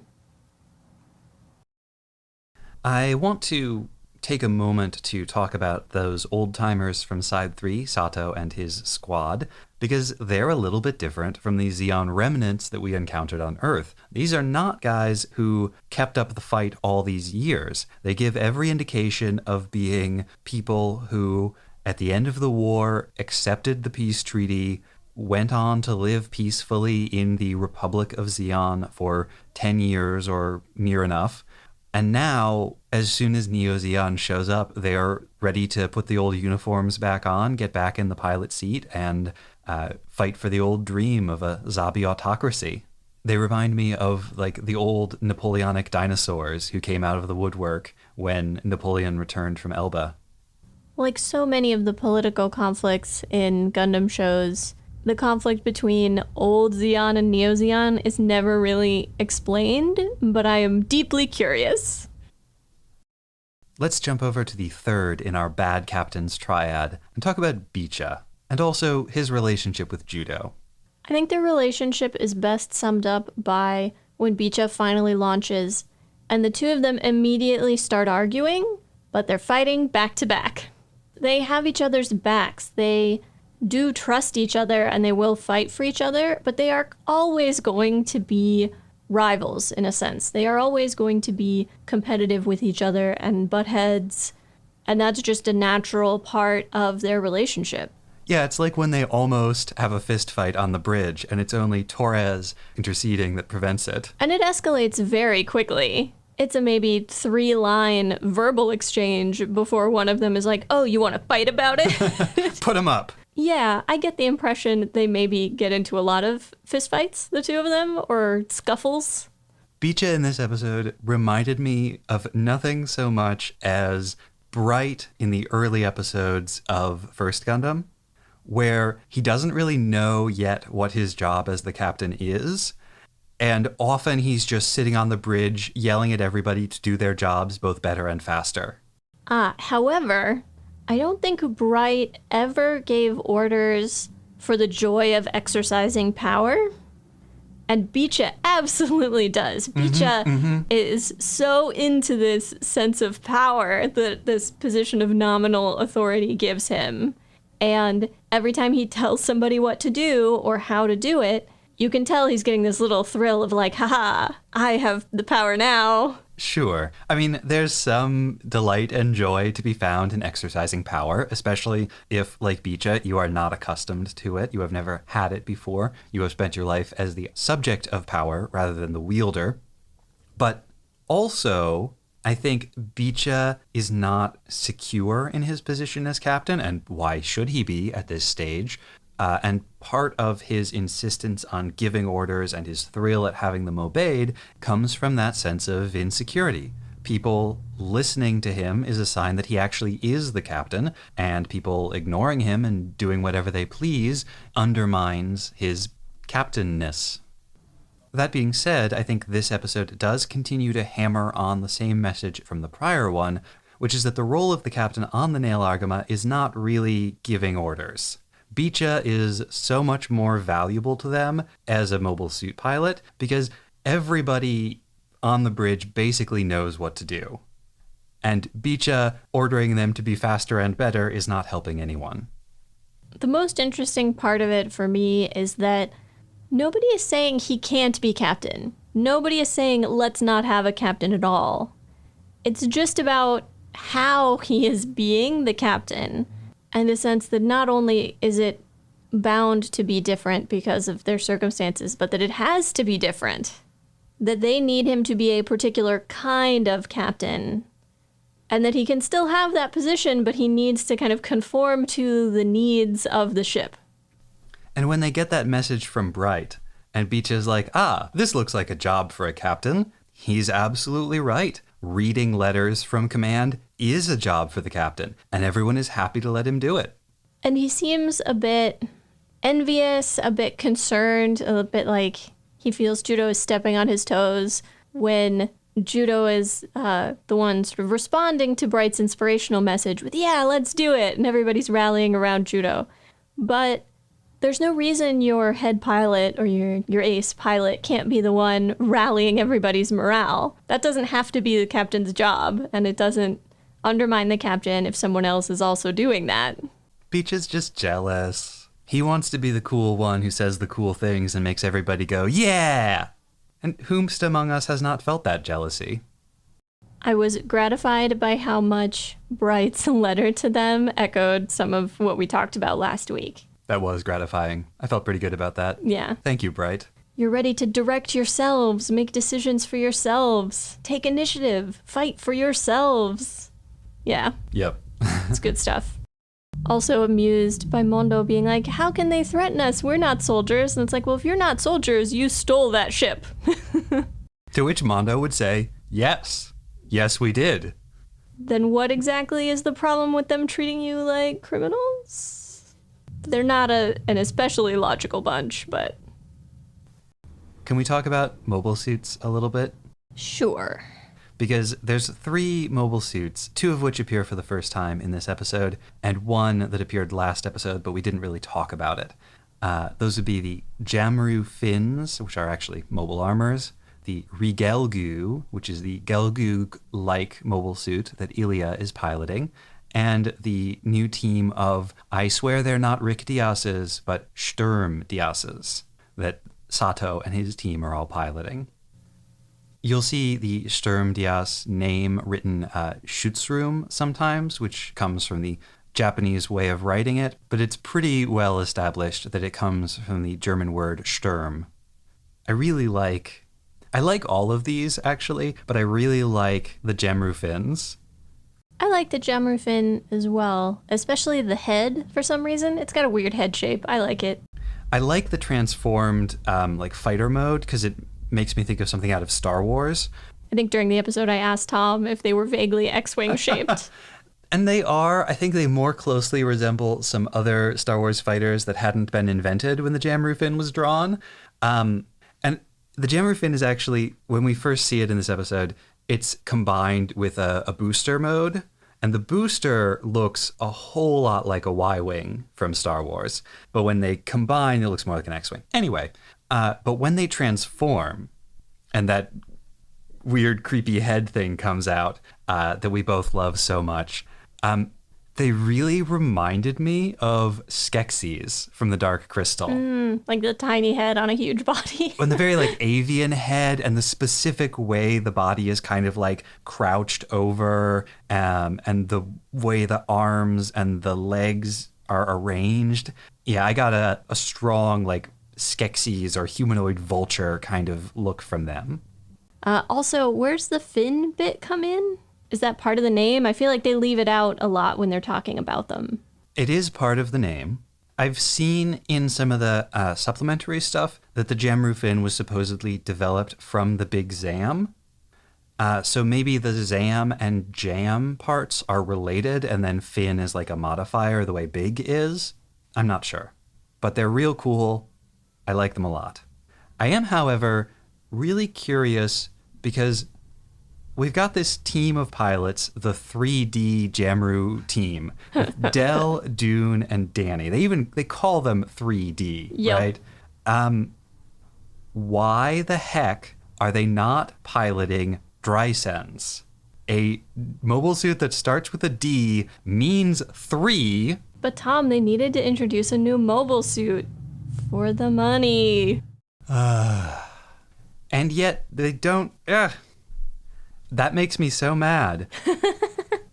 I want to take a moment to talk about those old-timers from Side 3, Sato and his squad, because they're a little bit different from the Zeon remnants that we encountered on Earth. These are not guys who kept up the fight all these years. They give every indication of being people who, at the end of the war, accepted the peace treaty, went on to live peacefully in the Republic of Zeon for 10 years or near enough. And now, as soon as Neo Zeon shows up, they're ready to put the old uniforms back on, get back in the pilot seat, and fight for the old dream of a zombie autocracy. They remind me of like the old Napoleonic dinosaurs who came out of the woodwork when Napoleon returned from Elba. Like so many of the political conflicts in Gundam shows, the conflict between old Zeon and Neo Zeon is never really explained, but I am deeply curious. Let's jump over to the third in our bad captains triad and talk about Bicha, and also his relationship with Judo. I think their relationship is best summed up by when Bicha finally launches, and the two of them immediately start arguing, but they're fighting back to back. They have each other's backs. They do trust each other and they will fight for each other, but they are always going to be rivals in a sense. They are always going to be competitive with each other and butt heads, and that's just a natural part of their relationship. Yeah, it's like when they almost have a fist fight on the bridge and it's only Torres interceding that prevents it. And it escalates very quickly. It's a maybe 3-line verbal exchange before one of them is like, oh, you want to fight about it? Put him up. Yeah, I get the impression they maybe get into a lot of fistfights, the two of them, or scuffles. Bicha in this episode reminded me of nothing so much as Bright in the early episodes of First Gundam, where he doesn't really know yet what his job as the captain is, and often he's just sitting on the bridge yelling at everybody to do their jobs both better and faster. However, I don't think Bright ever gave orders for the joy of exercising power. And Bicha absolutely does. Bicha is so into this sense of power that this position of nominal authority gives him. And every time he tells somebody what to do or how to do it, you can tell he's getting this little thrill of like, haha, I have the power now. Sure. I mean, there's some delight and joy to be found in exercising power, especially if, like Bicha, you are not accustomed to it. You have never had it before. You have spent your life as the subject of power rather than the wielder. But also, I think Bicha is not secure in his position as captain, and why should he be at this stage? And part of his insistence on giving orders and his thrill at having them obeyed comes from that sense of insecurity. People listening to him is a sign that he actually is the captain, and people ignoring him and doing whatever they please undermines his captainness. That being said, I think this episode does continue to hammer on the same message from the prior one, which is that the role of the captain on the Nail Argama is not really giving orders. Bicha is so much more valuable to them as a mobile suit pilot because everybody on the bridge basically knows what to do. And Bicha ordering them to be faster and better is not helping anyone. The most interesting part of it for me is that nobody is saying he can't be captain. Nobody is saying let's not have a captain at all. It's just about how he is being the captain, and the sense that not only is it bound to be different because of their circumstances, but that it has to be different. That they need him to be a particular kind of captain, and that he can still have that position, but he needs to kind of conform to the needs of the ship. And when they get that message from Bright, and Bicha's like, this looks like a job for a captain, he's absolutely right. Reading letters from command is a job for the captain, and everyone is happy to let him do it. And he seems a bit envious, a bit concerned, a bit like he feels Judo is stepping on his toes when Judo is the one sort of responding to Bright's inspirational message with, yeah, let's do it, and everybody's rallying around Judo. But there's no reason your head pilot or your ace pilot can't be the one rallying everybody's morale. That doesn't have to be the captain's job, and it doesn't undermine the captain if someone else is also doing that. Peach is just jealous. He wants to be the cool one who says the cool things and makes everybody go, yeah! And whomst among us has not felt that jealousy? I was gratified by how much Bright's letter to them echoed some of what we talked about last week. That was gratifying. I felt pretty good about that. Yeah. Thank you, Bright. You're ready to direct yourselves, make decisions for yourselves, take initiative, fight for yourselves. Yeah. Yep. It's good stuff. Also amused by Mondo being like, how can they threaten us? We're not soldiers. And it's like, well, if you're not soldiers, you stole that ship. To which Mondo would say, yes. Yes, we did. Then what exactly is the problem with them treating you like criminals? They're not an especially logical bunch, but... Can we talk about mobile suits a little bit? Sure. Because there's 3 mobile suits, 2 of which appear for the first time in this episode, and 1 that appeared last episode, but we didn't really talk about it. Those would be the Jamru Fins, which are actually mobile armors, the Rigelgu, which is the Gelgug-like mobile suit that Ilya is piloting, and the new team of, I swear they're not Rick Dias's, but Sturm Dias's, that Sato and his team are all piloting. You'll see the Sturm Dias name written Schutzraum sometimes, which comes from the Japanese way of writing it, but it's pretty well established that it comes from the German word Sturm. I like all of these, actually, but I really like the Jamru Fins. I like the Jamru Fin as well, especially the head for some reason. It's got a weird head shape. I like it. I like the transformed fighter mode because it makes me think of something out of Star Wars. I think during the episode I asked Tom if they were vaguely X-Wing shaped. And they are. I think they more closely resemble some other Star Wars fighters that hadn't been invented when the Jamru Fin was drawn. And the Jamru Fin is actually, when we first see it in this episode, it's combined with a booster mode. And the booster looks a whole lot like a Y-Wing from Star Wars. But when they combine, it looks more like an X-Wing. Anyway, but when they transform and that weird, creepy head thing comes out that we both love so much, they really reminded me of Skeksis from the Dark Crystal. Like the tiny head on a huge body. And the very avian head and the specific way the body is kind of crouched over and the way the arms and the legs are arranged. Yeah, I got a strong Skeksis or humanoid vulture kind of look from them. Also, where's the fin bit come in? Is that part of the name? I feel like they leave it out a lot when they're talking about them. It is part of the name. I've seen in some of the supplementary stuff that the Jamru Fin was supposedly developed from the Big Zam. So maybe the Zam and Jam parts are related, and then Fin is like a modifier the way Big is. I'm not sure. But they're real cool. I like them a lot. I am, however, really curious because we've got this team of pilots, the 3D Jamru team, with Del, Dune, and Danny. They call them 3D, Yep. right? Why the heck are they not piloting Drysense? A mobile suit that starts with a D means 3. But Tom, they needed to introduce a new mobile suit for the money. And yet they don't. That makes me so mad.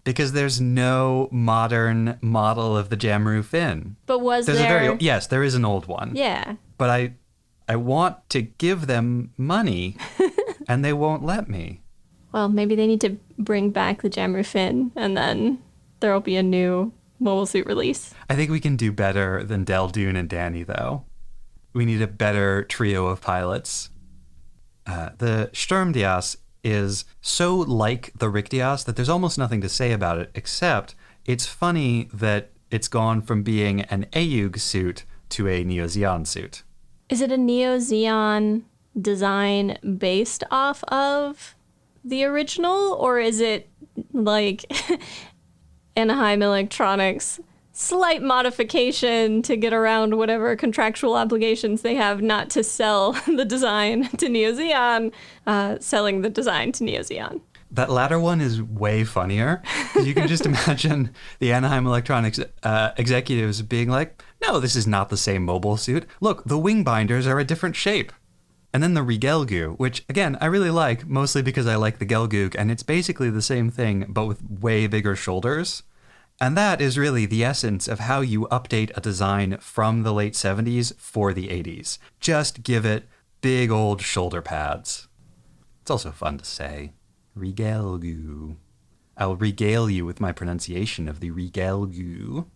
Because there's no modern model of the Jamru Fin. But was There's there? Yes, there is an old one. Yeah. But I want to give them money, and they won't let me. Well, maybe they need to bring back the Jamru Fin, and then there'll be a new mobile suit release. I think we can do better than Del, Dune, and Danny, though. We need a better trio of pilots. The Sturmdias is so like the Richtdias that there's almost nothing to say about it, except it's funny that it's gone from being an Ayug suit to a Neo Zeon suit. Is it a Neo Zeon design based off of the original, or is it like Anaheim Electronics slight modification to get around whatever contractual obligations they have not to sell the design to Neo Zeon, selling the design to Neo Zeon? That latter one is way funnier. 'Cause you can just imagine the Anaheim Electronics executives being like, no, this is not the same mobile suit. Look, the wing binders are a different shape. And then the Rigelgu, which, again, I really like, mostly because I like the Gelgug, and it's basically the same thing, but with way bigger shoulders. And that is really the essence of how you update a design from the late 70s for the 80s. Just give it big old shoulder pads. It's also fun to say. Rigelgu. I'll regale you with my pronunciation of the Rigelgu.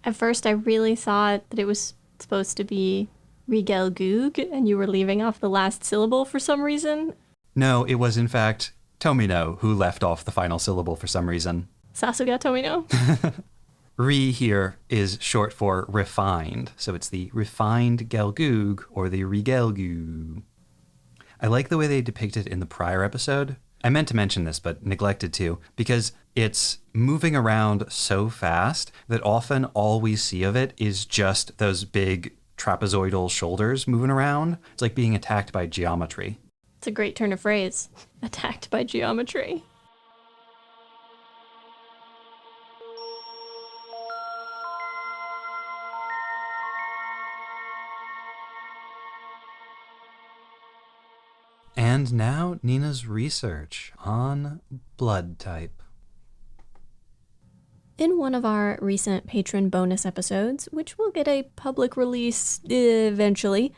At first, I really thought that it was supposed to be Rigelgug, and you were leaving off the last syllable for some reason. No, it was in fact Tomino who left off the final syllable for some reason. Sasuga Tomino? Ri here is short for refined, so it's the refined Gelgug or the Rigelgu. I like the way they depict it in the prior episode. I meant to mention this, but neglected to, because it's moving around so fast that often all we see of it is just those big trapezoidal shoulders moving around. It's like being attacked by geometry. It's a great turn of phrase. Attacked by geometry. And now Nina's research on blood type. In one of our recent patron bonus episodes, which will get a public release eventually,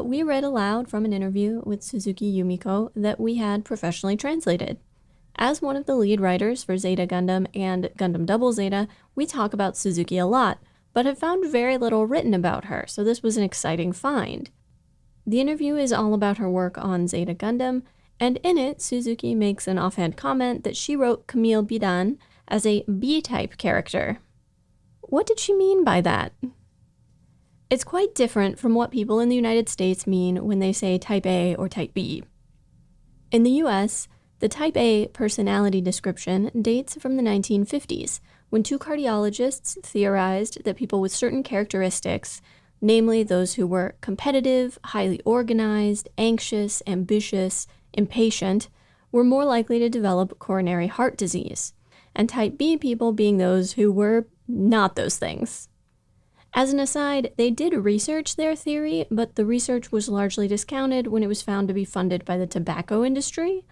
we read aloud from an interview with Suzuki Yumiko that we had professionally translated. As one of the lead writers for Zeta Gundam and Gundam Double Zeta, we talk about Suzuki a lot, but have found very little written about her, so this was an exciting find. The interview is all about her work on Zeta Gundam, and in it, Suzuki makes an offhand comment that she wrote Camille Bidan as a B-type character. What did she mean by that? It's quite different from what people in the United States mean when they say Type A or Type B. In the US, the Type A personality description dates from the 1950s, when two cardiologists theorized that people with certain characteristics, namely those who were competitive, highly organized, anxious, ambitious, impatient, were more likely to develop coronary heart disease, and Type B people being those who were not those things. As an aside, they did research their theory, but the research was largely discounted when it was found to be funded by the tobacco industry.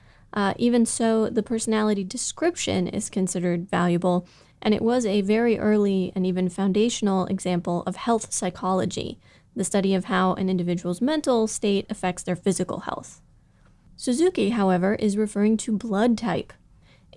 Even so, the personality description is considered valuable, and it was a very early and even foundational example of health psychology, the study of how an individual's mental state affects their physical health. Suzuki, however, is referring to blood type.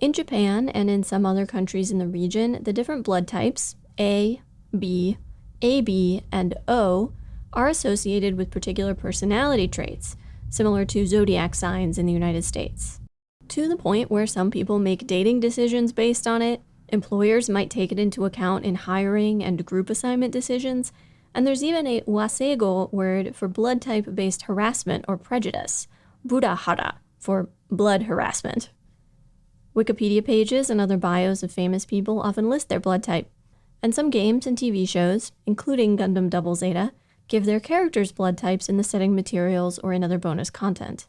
In Japan and in some other countries in the region, the different blood types, A, B, AB, and O, are associated with particular personality traits, similar to zodiac signs in the United States. To the point where some people make dating decisions based on it, employers might take it into account in hiring and group assignment decisions, and there's even a waseigo word for blood type-based harassment or prejudice, burahara, for blood harassment. Wikipedia pages and other bios of famous people often list their blood type, and some games and TV shows, including Gundam ZZ, give their characters' blood types in the setting materials or in other bonus content.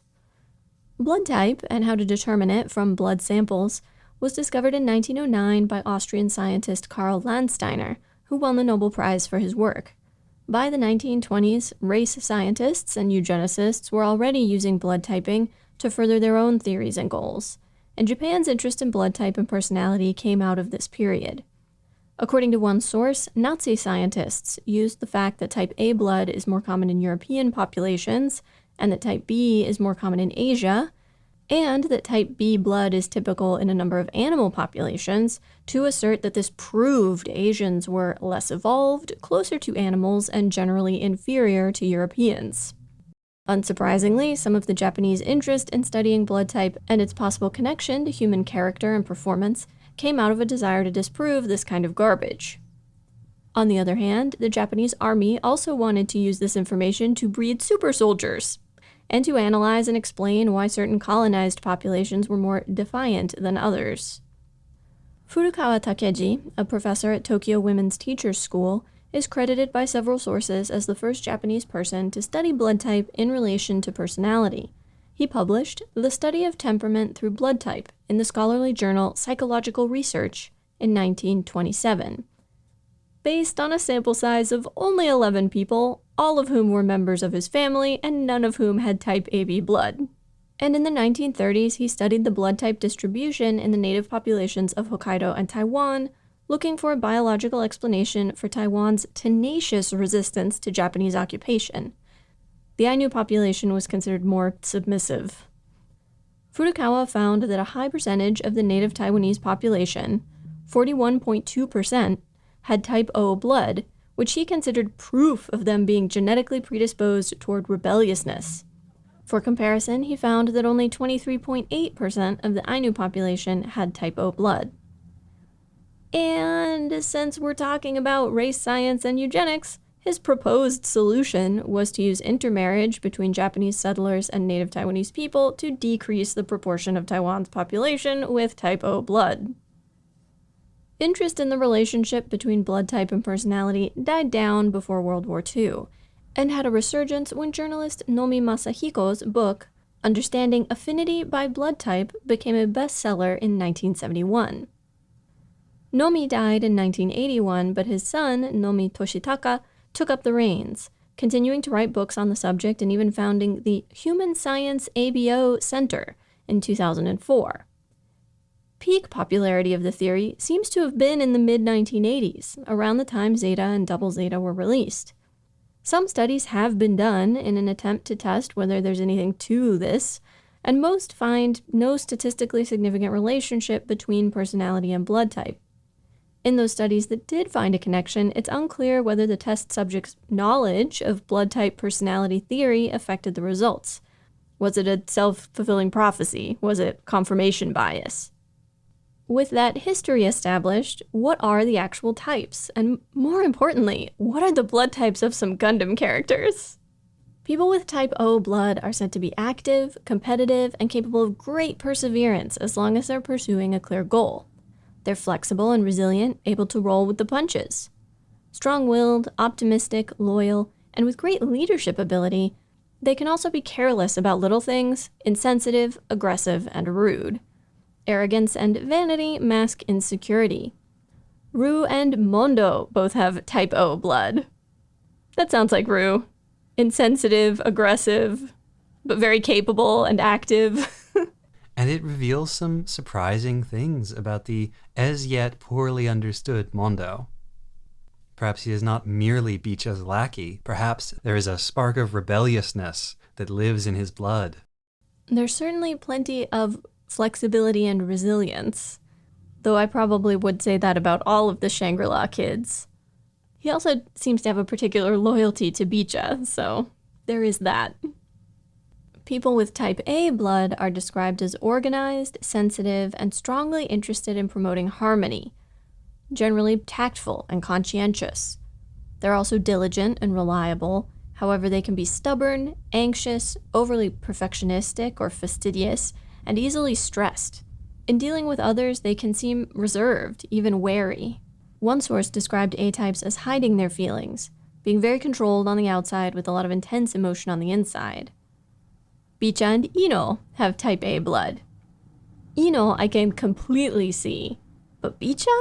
Blood type, and how to determine it from blood samples, was discovered in 1909 by Austrian scientist Karl Landsteiner, who won the Nobel Prize for his work. By the 1920s, race scientists and eugenicists were already using blood typing to further their own theories and goals, and Japan's interest in blood type and personality came out of this period. According to one source, Nazi scientists used the fact that type A blood is more common in European populations and that type B is more common in Asia, and that type B blood is typical in a number of animal populations, to assert that this proved Asians were less evolved, closer to animals, and generally inferior to Europeans. Unsurprisingly, some of the Japanese interest in studying blood type and its possible connection to human character and performance came out of a desire to disprove this kind of garbage. On the other hand, the Japanese army also wanted to use this information to breed super soldiers, and to analyze and explain why certain colonized populations were more defiant than others. Furukawa Takeji, a professor at Tokyo Women's Teachers School, is credited by several sources as the first Japanese person to study blood type in relation to personality. He published The Study of Temperament Through Blood Type in the scholarly journal Psychological Research in 1927. Based on a sample size of only 11 people, all of whom were members of his family and none of whom had type AB blood. And in the 1930s, he studied the blood type distribution in the native populations of Hokkaido and Taiwan, looking for a biological explanation for Taiwan's tenacious resistance to Japanese occupation. The Ainu population was considered more submissive. Furukawa found that a high percentage of the native Taiwanese population, 41.2%, had type O blood, which he considered proof of them being genetically predisposed toward rebelliousness. For comparison, he found that only 23.8% of the Ainu population had type O blood. And since we're talking about race science and eugenics, his proposed solution was to use intermarriage between Japanese settlers and native Taiwanese people to decrease the proportion of Taiwan's population with type O blood. Interest in the relationship between blood type and personality died down before World War II, and had a resurgence when journalist Nomi Masahiko's book, Understanding Affinity by Blood Type, became a bestseller in 1971. Nomi died in 1981, but his son, Nomi Toshitaka, took up the reins, continuing to write books on the subject and even founding the Human Science ABO Center in 2004. Peak popularity of the theory seems to have been in the mid-1980s, around the time Zeta and Double Zeta were released. Some studies have been done in an attempt to test whether there's anything to this, and most find no statistically significant relationship between personality and blood type. In those studies that did find a connection, it's unclear whether the test subject's knowledge of blood type personality theory affected the results. Was it a self-fulfilling prophecy? Was it confirmation bias? With that history established, what are the actual types? And more importantly, what are the blood types of some Gundam characters? People with type O blood are said to be active, competitive, and capable of great perseverance as long as they're pursuing a clear goal. They're flexible and resilient, able to roll with the punches. Strong-willed, optimistic, loyal, and with great leadership ability, they can also be careless about little things, insensitive, aggressive, and rude. Arrogance and vanity mask insecurity. Ru and Mondo both have type O blood. That sounds like Ru. Insensitive, aggressive, but very capable and active. And it reveals some surprising things about the as yet poorly understood Mondo. Perhaps he is not merely Beecha's lackey. Perhaps there is a spark of rebelliousness that lives in his blood. There's certainly plenty of flexibility and resilience, though I probably would say that about all of the Shangri-La kids. He also seems to have a particular loyalty to Bicha, so there is that. People with type A blood are described as organized, sensitive, and strongly interested in promoting harmony, generally tactful and conscientious. They're also diligent and reliable. However, they can be stubborn, anxious, overly perfectionistic or fastidious, and easily stressed. In dealing with others, they can seem reserved, even wary. One source described A-types as hiding their feelings, being very controlled on the outside with a lot of intense emotion on the inside. Bicha and Ino have type A blood. Ino I can completely see, but Bicha?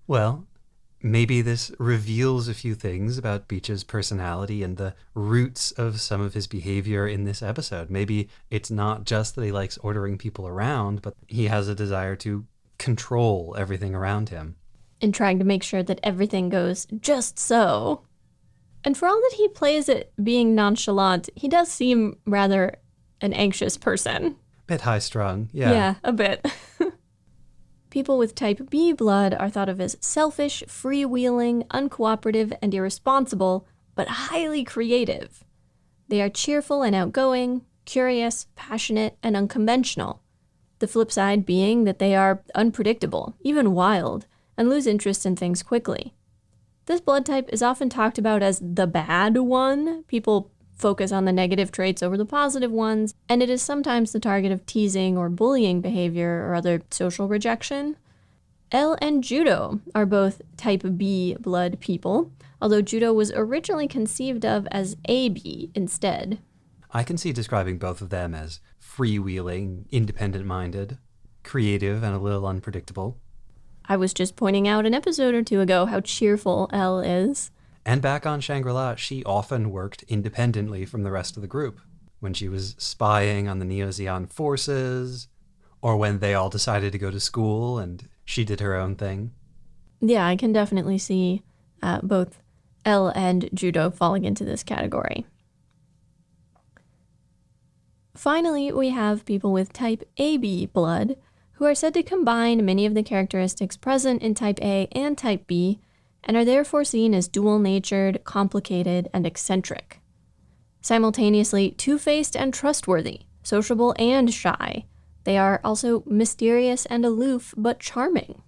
Well, maybe this reveals a few things about Bicha's personality and the roots of some of his behavior in this episode. Maybe it's not just that he likes ordering people around, but he has a desire to control everything around him. And trying to make sure that everything goes just so. And for all that he plays at being nonchalant, he does seem rather an anxious person. Bit high-strung, yeah. Yeah, a bit. People with type B blood are thought of as selfish, freewheeling, uncooperative, and irresponsible, but highly creative. They are cheerful and outgoing, curious, passionate, and unconventional. The flip side being that they are unpredictable, even wild, and lose interest in things quickly. This blood type is often talked about as the bad one. People focus on the negative traits over the positive ones, and it is sometimes the target of teasing or bullying behavior or other social rejection. L and Judo are both type B blood people, although Judo was originally conceived of as AB instead. I can see describing both of them as freewheeling, independent-minded, creative, and a little unpredictable. I was just pointing out an episode or two ago how cheerful Elle is. And back on Shangri-La, she often worked independently from the rest of the group. When she was spying on the Neo-Zeon forces, or when they all decided to go to school and she did her own thing. Yeah, I can definitely see both Elle and Judo falling into this category. Finally, we have people with type AB blood, who are said to combine many of the characteristics present in type A and type B, and are therefore seen as dual-natured, complicated, and eccentric. Simultaneously two-faced and trustworthy, sociable and shy, they are also mysterious and aloof, but charming.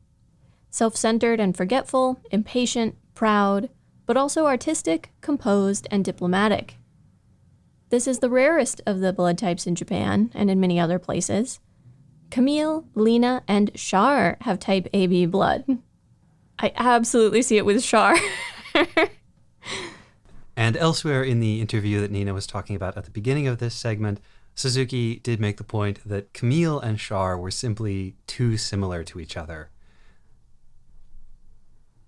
Self-centered and forgetful, impatient, proud, but also artistic, composed, and diplomatic. This is the rarest of the blood types in Japan, and in many other places. Camille, Lena, and Char have type AB blood. I absolutely see it with Char. And elsewhere in the interview that Nina was talking about at the beginning of this segment, Suzuki did make the point that Camille and Char were simply too similar to each other.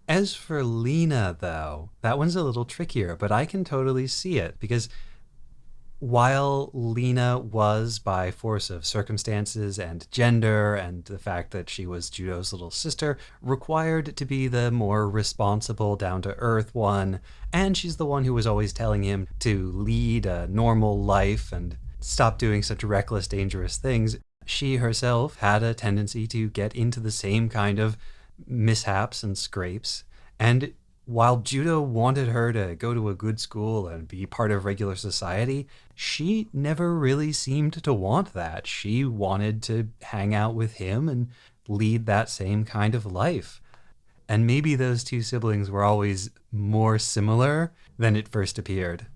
As for Lena, though, that one's a little trickier, but I can totally see it, because while Lena was, by force of circumstances and gender and the fact that she was Judo's little sister, required to be the more responsible, down-to-earth one, and she's the one who was always telling him to lead a normal life and stop doing such reckless, dangerous things, she herself had a tendency to get into the same kind of mishaps and scrapes, and while Judo wanted her to go to a good school and be part of regular society, she never really seemed to want that. She wanted to hang out with him and lead that same kind of life. And maybe those two siblings were always more similar than it first appeared.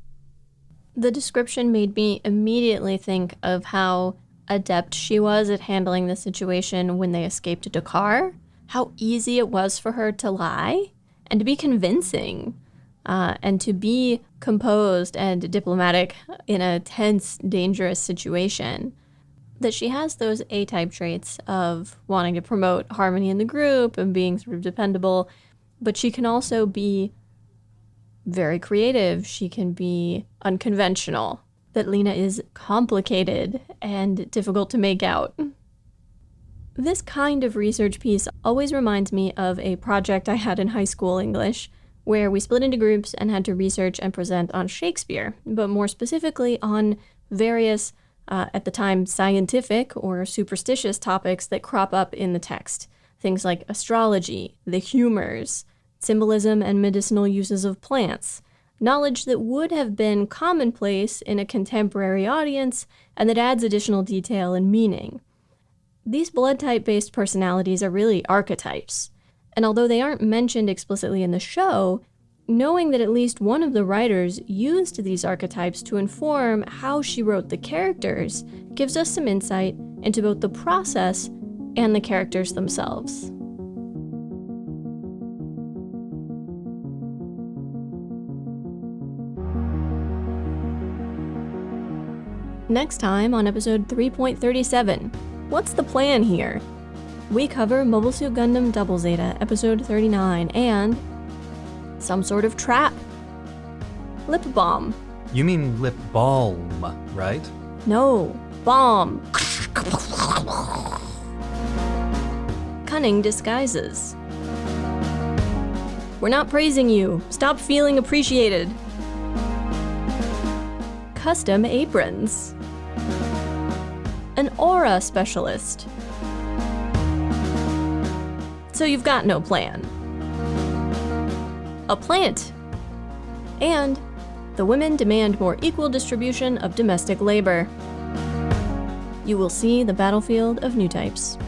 The description made me immediately think of how adept she was at handling the situation when they escaped Dakar, how easy it was for her to lie and to be convincing, and to be composed and diplomatic in a tense, dangerous situation. That she has those A-type traits of wanting to promote harmony in the group and being sort of dependable, but she can also be very creative. She can be unconventional. That Lena is complicated and difficult to make out. This kind of research piece always reminds me of a project I had in high school English, where we split into groups and had to research and present on Shakespeare, but more specifically on various at the time scientific or superstitious topics that crop up in the text. Things like astrology, the humors, symbolism and medicinal uses of plants, knowledge that would have been commonplace in a contemporary audience and that adds additional detail and meaning. These blood type-based personalities are really archetypes, and although they aren't mentioned explicitly in the show, knowing that at least one of the writers used these archetypes to inform how she wrote the characters gives us some insight into both the process and the characters themselves. Next time on episode 3.37, what's the plan here? We cover Mobile Suit Gundam Double Zeta, episode 39, and some sort of trap. Lip balm. You mean lip balm, right? No, bomb. Cunning disguises. We're not praising you. Stop feeling appreciated. Custom aprons. An aura specialist. So you've got no plan. A plant. And the women demand more equal distribution of domestic labor. You will see the battlefield of new types.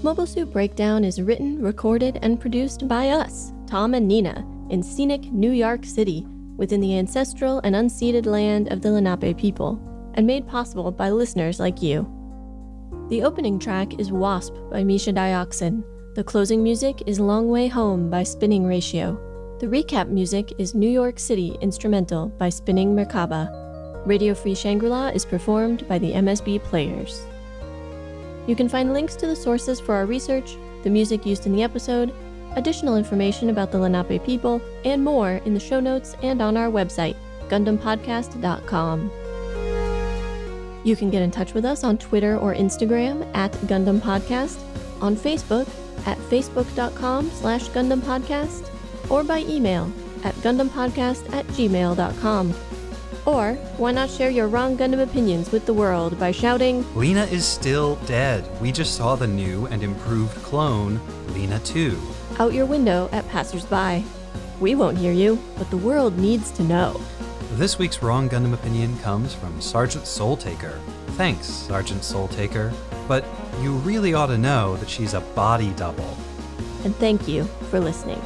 Mobile Suit Breakdown is written, recorded, and produced by us, Tom and Nina, in scenic New York City, within the ancestral and unceded land of the Lenape people, and made possible by listeners like you. The opening track is Wasp by Misha Dioxin. The closing music is Long Way Home by Spinning Ratio. The recap music is New York City Instrumental by Spinning Merkaba. Radio Free Shangri-La is performed by the MSB Players. You can find links to the sources for our research, the music used in the episode, additional information about the Lenape people, and more in the show notes and on our website, GundamPodcast.com. You can get in touch with us on Twitter or Instagram at Gundam Podcast, on Facebook at facebook.com/GundamPodcast, or by email at GundamPodcast@gmail.com. Or why not share your wrong Gundam opinions with the world by shouting, Lena is still dead. We just saw the new and improved clone, Lena 2. out your window at passersby. We won't hear you, but the world needs to know. This week's wrong Gundam opinion comes from Sergeant Soultaker. Thanks, Sergeant Soultaker. But you really ought to know that she's a body double. And thank you for listening.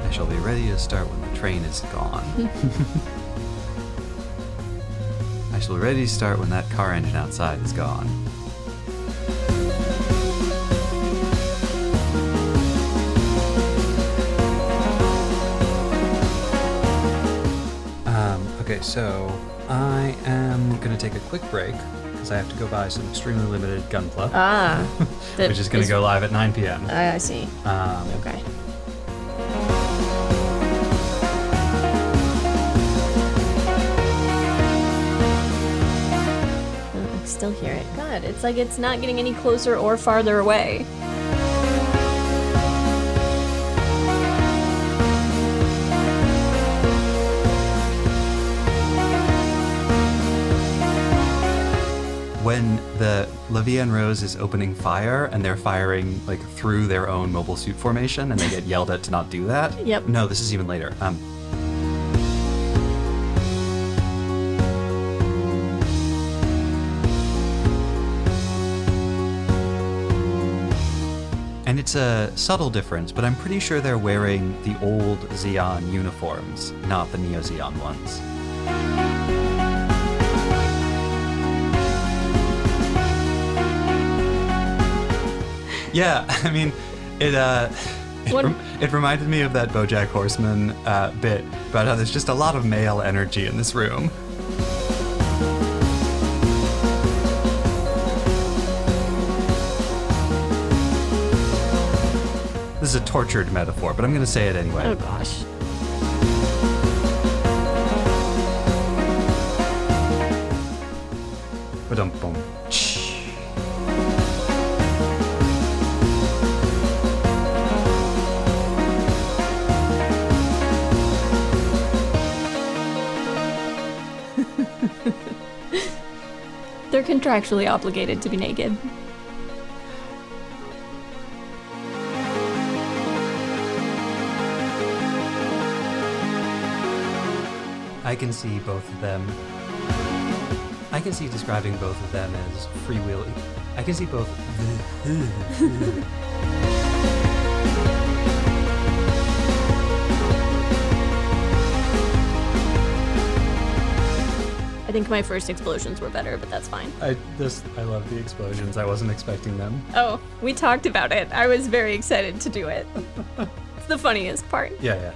I shall be ready to start when the train is gone. I shall be ready to start when that car engine outside is gone. Okay, so I am going to take a quick break because I have to go buy some extremely limited Gunpla, which is going to go live at 9 p.m. I see. Okay. I still hear it. God, it's like it's not getting any closer or farther away. When the Levian Rose is opening fire and they're firing like through their own mobile suit formation and they get yelled at to not do that. Yep. No, this is even later. And it's a subtle difference, but I'm pretty sure they're wearing the old Zeon uniforms, not the Neo Zeon ones. Yeah, I mean, it reminded me of that BoJack Horseman bit about how there's just a lot of male energy in this room. This is a tortured metaphor, but I'm going to say it anyway. Oh gosh. Ba-dum-bum. They're contractually obligated to be naked. I can see both of them. I can see describing both of them as freewheeling. I can see both. I think my first explosions were better, but that's fine. I love the explosions. I wasn't expecting them. Oh, we talked about it. I was very excited to do it. It's the funniest part. Yeah.